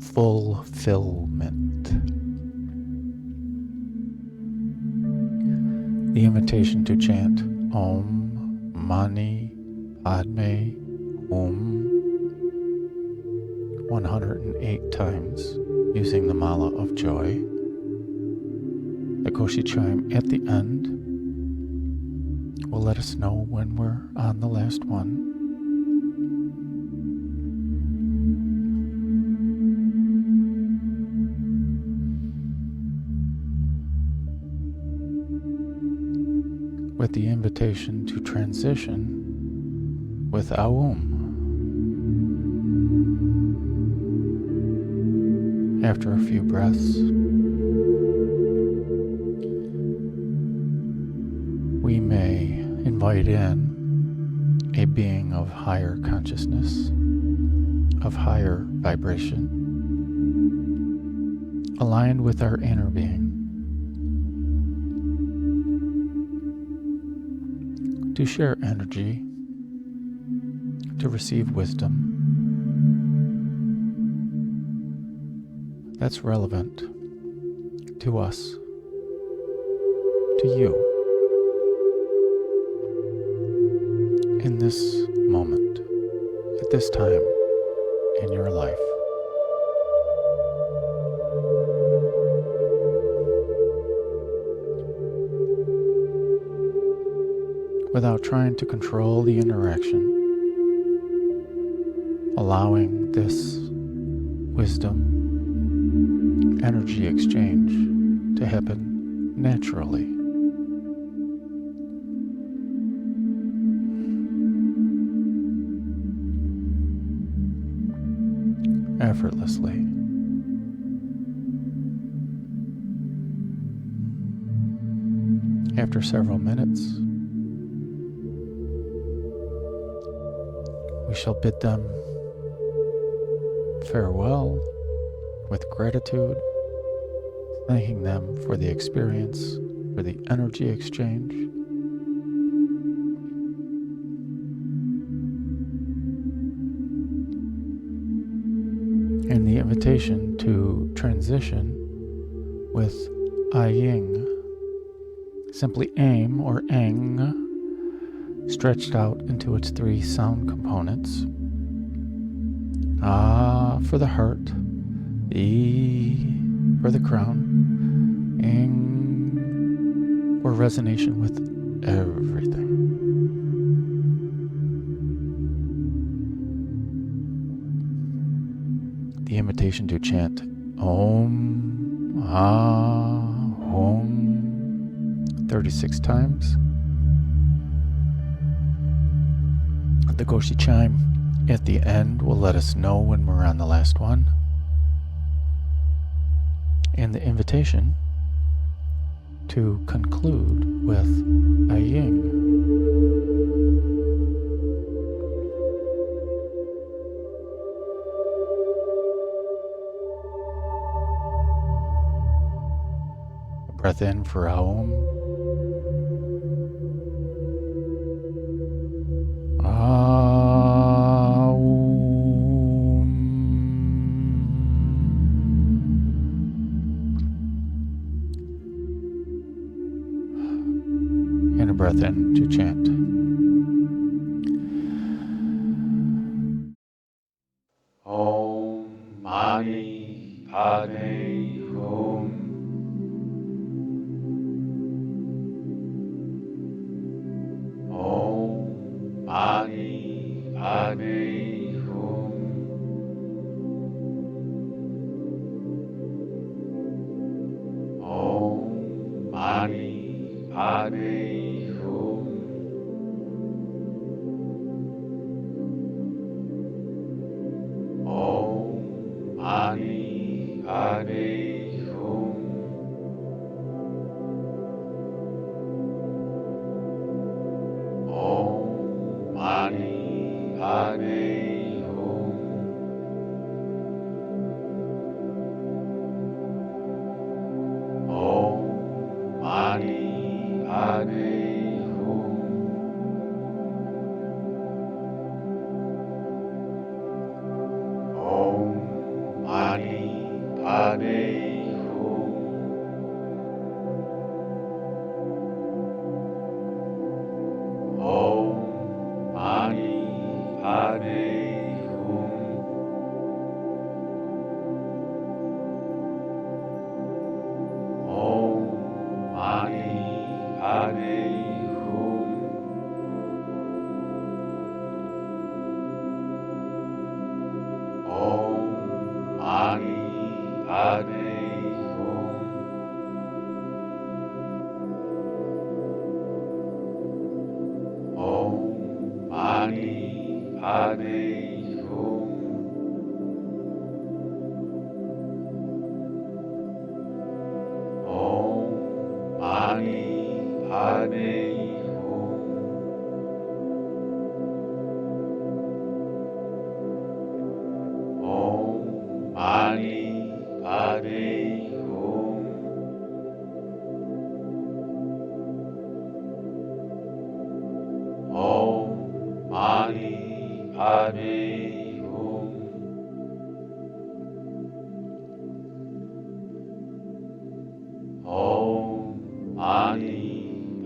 Fulfillment. The invitation to chant Om Mani Padme Hum 108 times using the Mala of Joy. The Koshi chime at the end will let us know when we're on the last one. With the invitation to transition with Aum. After a few breaths, we may invite in a being of higher consciousness, of higher vibration, aligned with our inner being, to share energy, to receive wisdom that's relevant to us, to you, in this moment, at this time in your life. Without trying to control the interaction, allowing this wisdom, energy exchange to happen naturally. Effortlessly. After several minutes, we shall bid them farewell with gratitude, thanking them for the experience, for the energy exchange. And the invitation to transition with Aying, simply aim or Eng, stretched out into its three sound components. Ah for the heart, E for the crown, Eng for resonation with everything. The invitation to chant Om, Hum 36 times. The Goshi chime at the end will let us know when we're on the last one. And the invitation to conclude with a Ying. A breath in for Aum. And a breath in to chant. Om Mani Padme Hum. Om Mani Padme Hum. Om Mani Padme Hum. Om Mani Padme Hum. Om Mani Padme Hum. Om Mani Padme Hum. Om Mani Padme Hum. Om Mani Padme Hum. Om Mani Padme Hum. Om Mani Padme Hum. Om Mani Padme Hum. Om Mani Padme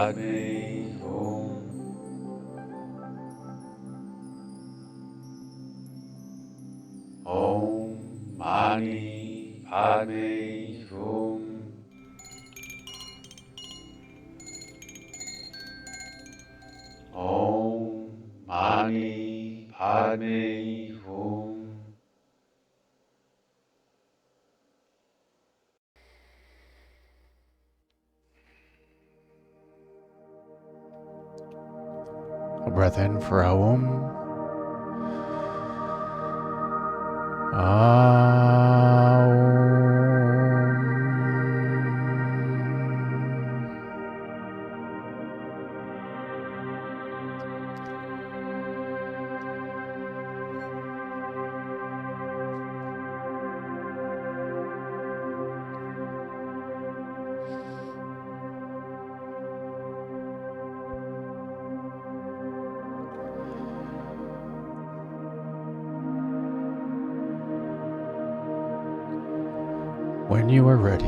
Padme Hum. Om Mani Padme Hum. Om Mani Padme Hum. A breath in for Aum. When you are ready,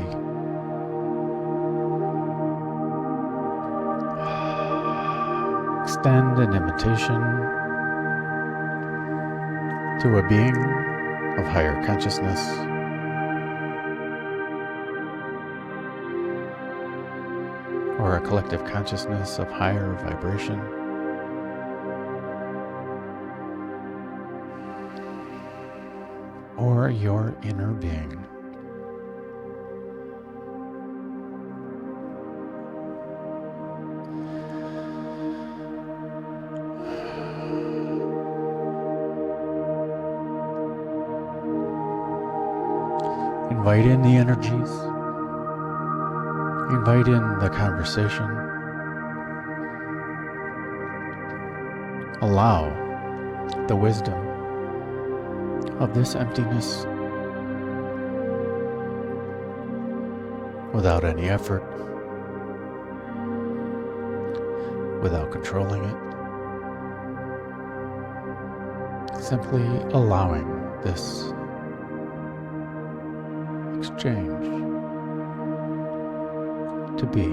extend an invitation to a being of higher consciousness, or a collective consciousness of higher vibration, or your inner being. Invite in the energies. Invite in the conversation. Allow the wisdom of this emptiness without any effort, without controlling it. Simply allowing this exchange to be.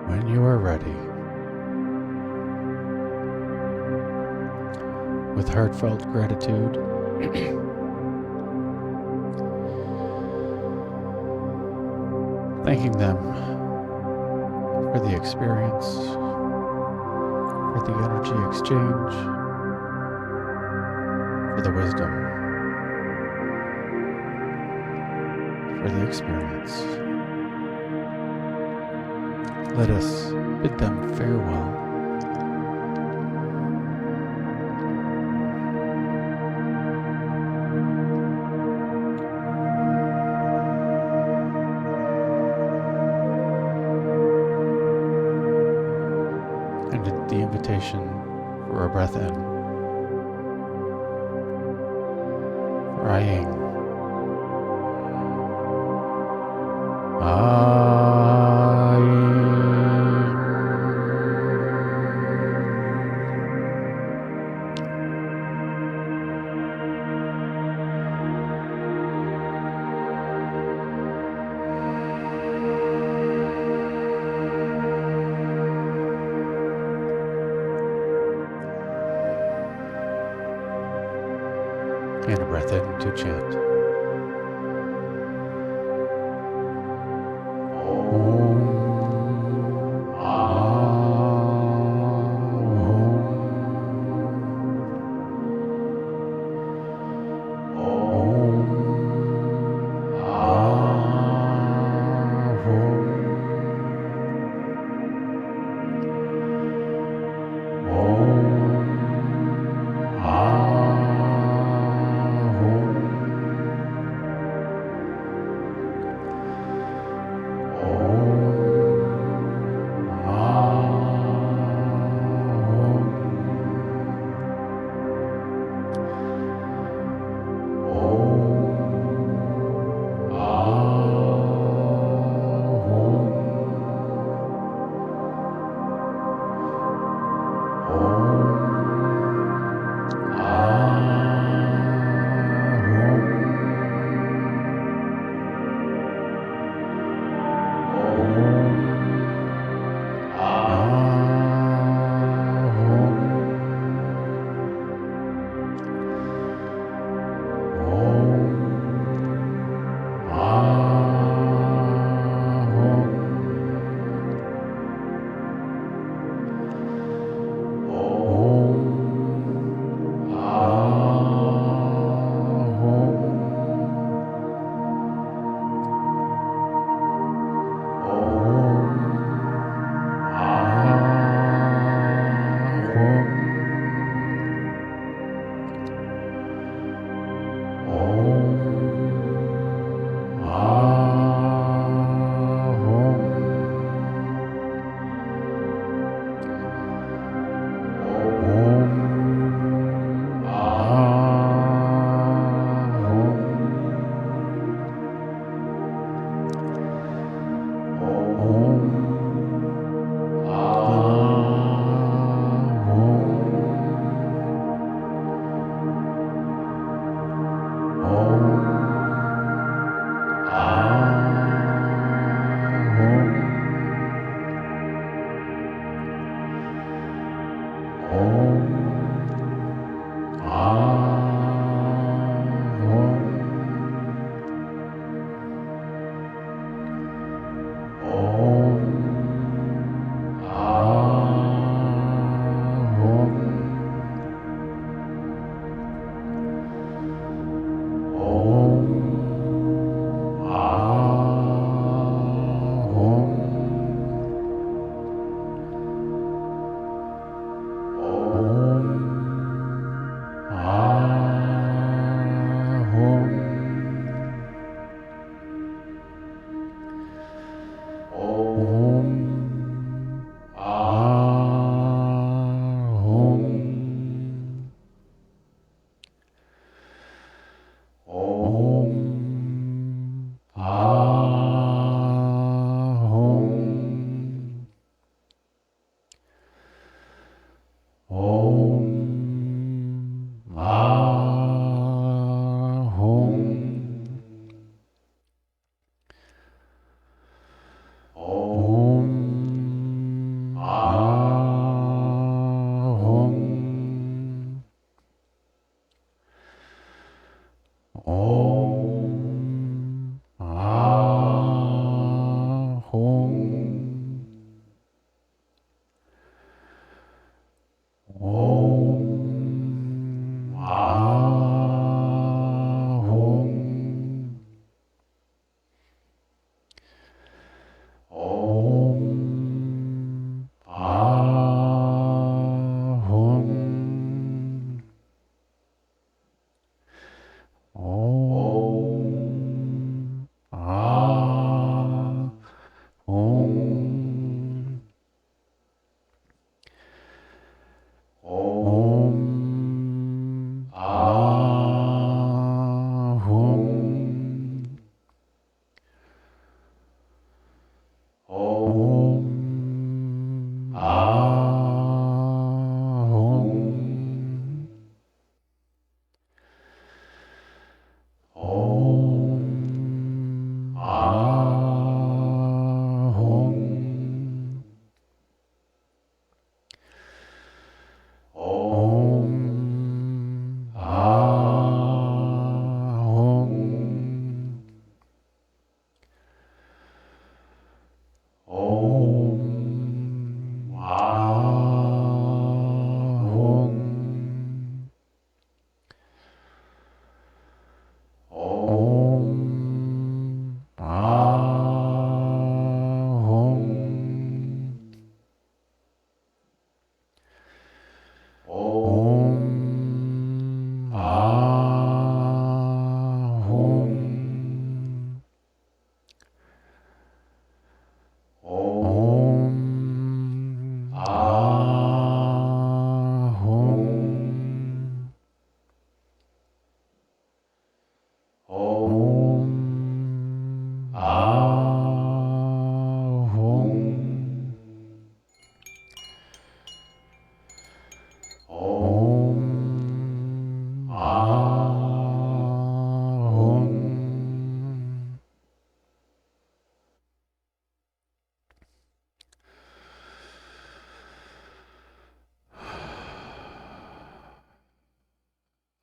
When you are ready, with heartfelt gratitude, thanking them for the experience, for the energy exchange, for the wisdom, for the experience. Let us bid them farewell. And the invitation for a breath in, for Aying. And a breath in to chant. Om.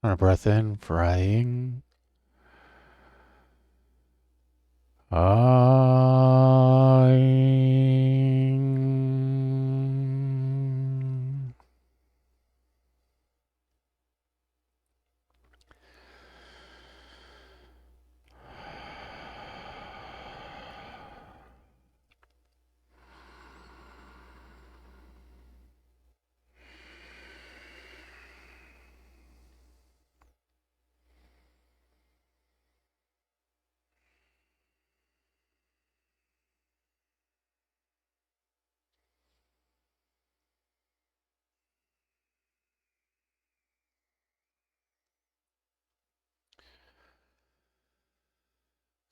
On a breath in, frying.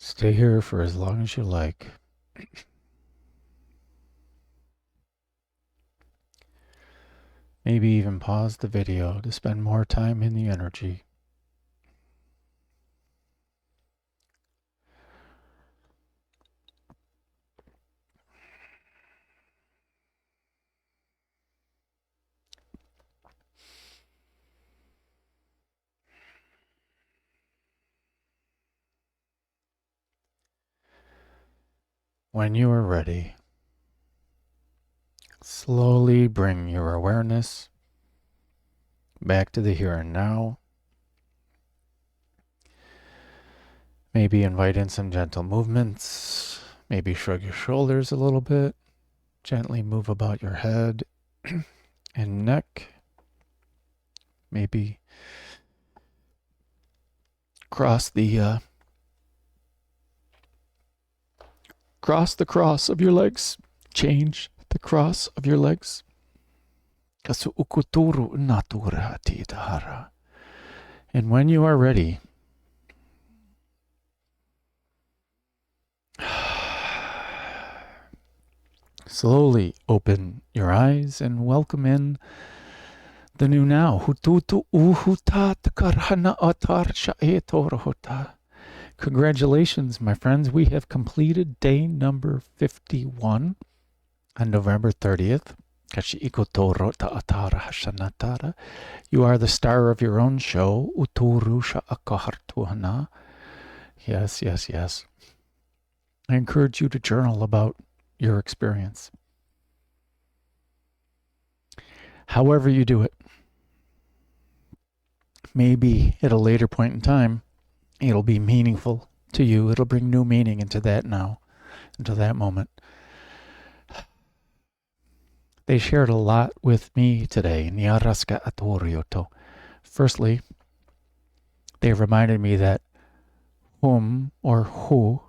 Stay here for as long as you like. Maybe even pause the video to spend more time in the energy. When you are ready, slowly bring your awareness back to the here and now. Maybe invite in some gentle movements. Maybe shrug your shoulders a little bit. Gently move about your head and neck. Maybe cross the cross of your legs. Change the cross of your legs. And when you are ready, slowly open your eyes and welcome in the new now. Congratulations, my friends. We have completed day number 51 on November 30th. You are the star of your own show. Yes, yes, yes. I encourage you to journal about your experience. However you do it. Maybe at a later point in time, it'll be meaningful to you. It'll bring new meaning into that now, into that moment. They shared a lot with me today. Firstly, they reminded me that hum or hum,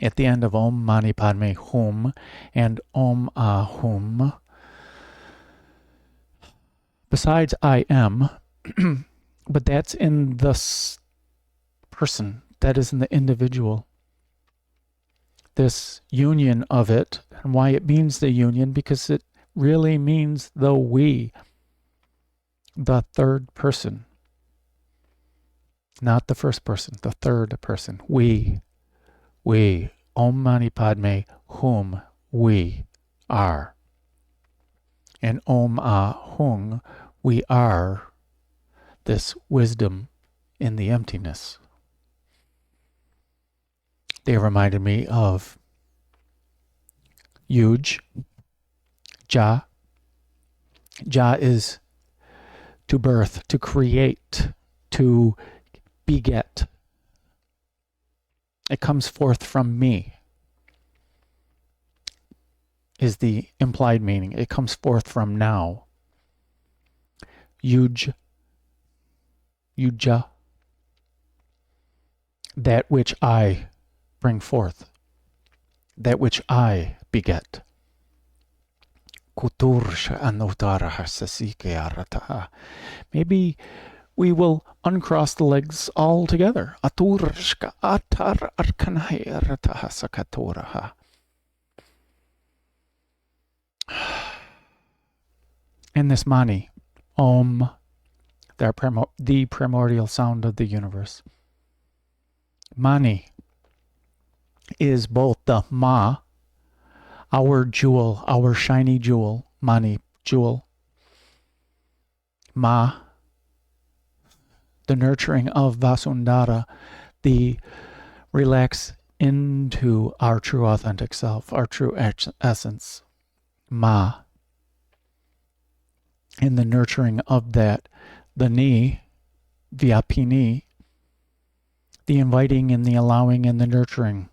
at the end of Om Mani Padme Hum and Om Hum, besides I am, but that's in the person, that is in the individual. This union of it, and why it means the union, because it really means the we, the third person. Not the first person, the third person. We, Om Mani Padme Hum, we are. And Om Hung, we are this wisdom in the emptiness. They reminded me of Yuj, Ja. Ja is to birth, to create, to beget. It comes forth from me, is the implied meaning. It comes forth from now. Yuja, that which I bring forth, that which I beget. Maybe we will uncross the legs all together. And this Mani, Om, the primordial sound of the universe. Mani is both the Ma, our jewel, our shiny jewel, Mani, jewel, Ma, the nurturing of Vasundhara, the relax into our true authentic self, our true essence. Ma, in the nurturing of that. The Ni, Vyapini, the inviting and the allowing and the nurturing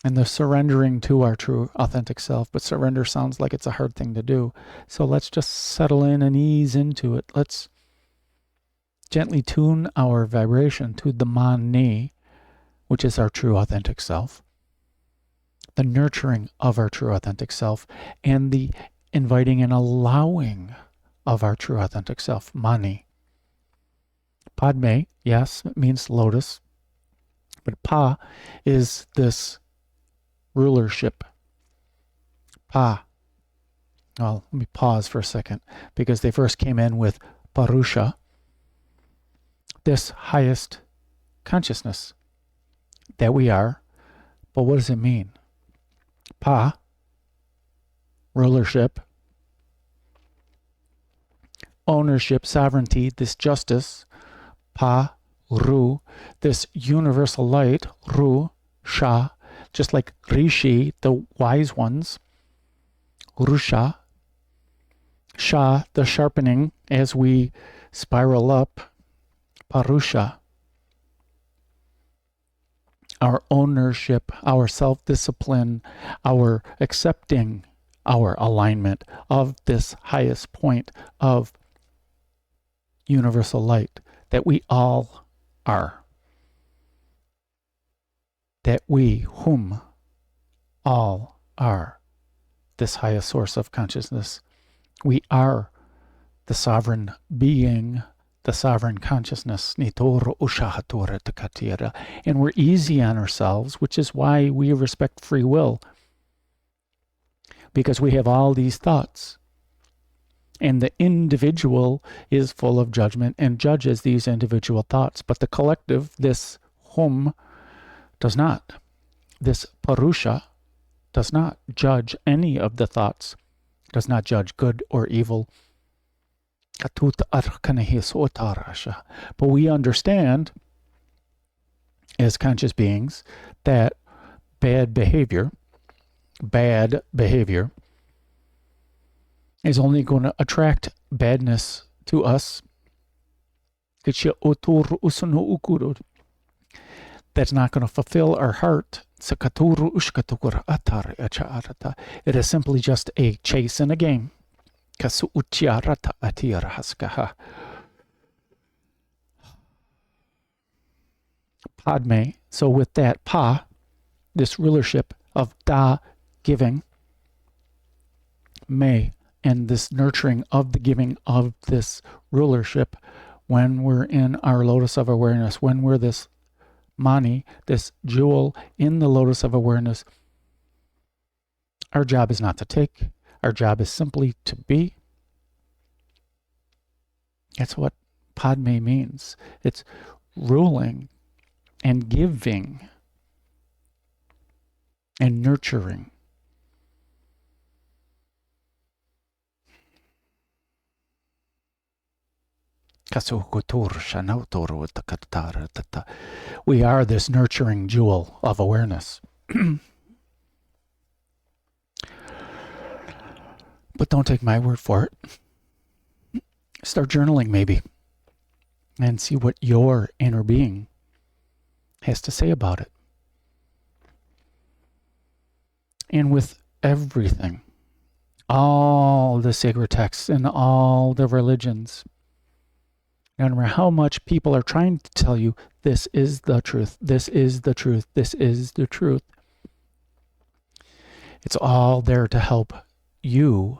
and the surrendering to our true authentic self. But surrender sounds like it's a hard thing to do. So let's just settle in and ease into it. Let's gently tune our vibration to the Mani, which is our true authentic self, the nurturing of our true authentic self, and the inviting and allowing of our true authentic self, Mani. Padme, yes, it means lotus, but Pa is this rulership. Pa. Well, let me pause for a second, because they first came in with Parusha, this highest consciousness that we are. But what does it mean? Pa, rulership, ownership, sovereignty, this justice. Pa, Ru, this universal light. Ru, Sha, just like Rishi, the wise ones. Rusha. Sha, the sharpening as we spiral up. Parusha, our ownership, our self-discipline, our accepting, our alignment of this highest point of universal light that we all are. That we, whom all are, this highest source of consciousness. We are the sovereign being, the sovereign consciousness. And we're easy on ourselves, which is why we respect free will. Because we have all these thoughts. And the individual is full of judgment and judges these individual thoughts. But the collective, this whom, does not. This Parusha does not judge any of the thoughts, does not judge good or evil. But we understand, as conscious beings, that bad behavior is only going to attract badness to us. That's not going to fulfill our heart. It is simply just a chase in a game. Padme, so with that Pa, this rulership of Da, giving, Me, and this nurturing of the giving of this rulership, when we're in our lotus of awareness, when we're this Mani, this jewel in the lotus of awareness, our job is not to take. Our job is simply to be. That's what Padme means. It's ruling and giving and nurturing. We are this nurturing jewel of awareness. But don't take my word for it. Start journaling maybe and see what your inner being has to say about it. And with everything, all the sacred texts and all the religions, no matter how much people are trying to tell you, this is the truth, this is the truth, this is the truth, it's all there to help you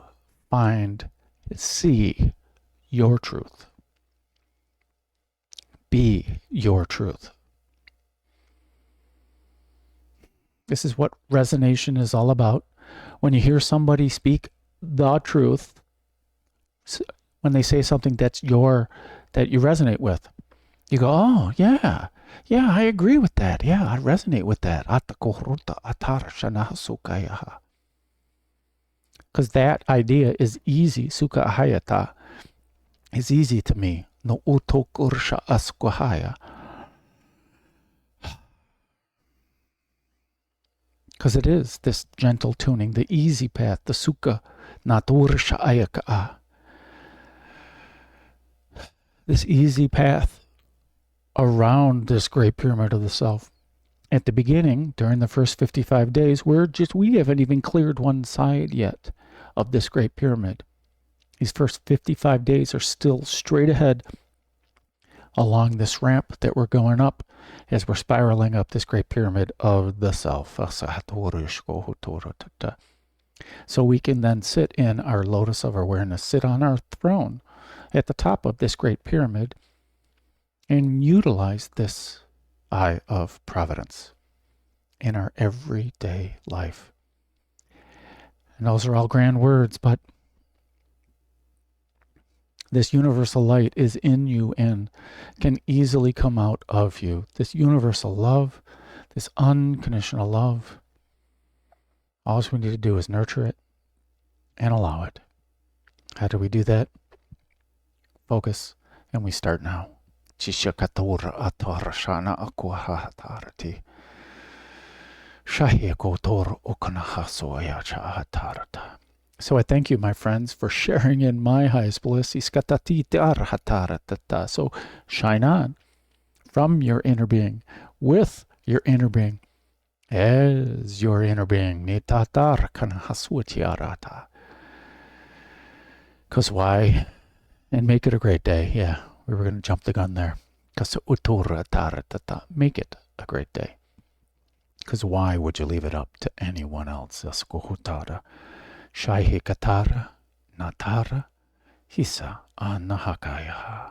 see your truth. Be your truth. This is what resonation is all about. When you hear somebody speak the truth, when they say something that you resonate with, you go, oh, yeah, I agree with that. Yeah, I resonate with that. Because that idea is easy, sukha ahayata. is easy to me. No utokursha asquahaya. Because it is this gentle tuning, the easy path, the sukha, natursha ayaka. This easy path around this great pyramid of the self. At the beginning, during the first 55 days, we haven't even cleared one side yet of this great pyramid. These first 55 days are still straight ahead along this ramp that we're going up as we're spiraling up this great pyramid of the self. So we can then sit in our lotus of awareness, sit on our throne at the top of this great pyramid and utilize this Eye of Providence in our everyday life. And those are all grand words, but this universal light is in you and can easily come out of you. This universal love, this unconditional love, all we need to do is nurture it and allow it. How do we do that? Focus, and we start now. Chishakatura atarashana akuhatarati. Shahikotor ukanahasoyacha atarata. So I thank you, my friends, for sharing in my highest bliss. So shine on from your inner being, with your inner being, as your inner being. Because why? And make it a great day. Yeah, we were going to jump the gun there. Make it a great day. Because why would you leave it up to anyone else? Shaihi Katara Natara Hisa Anahakaya.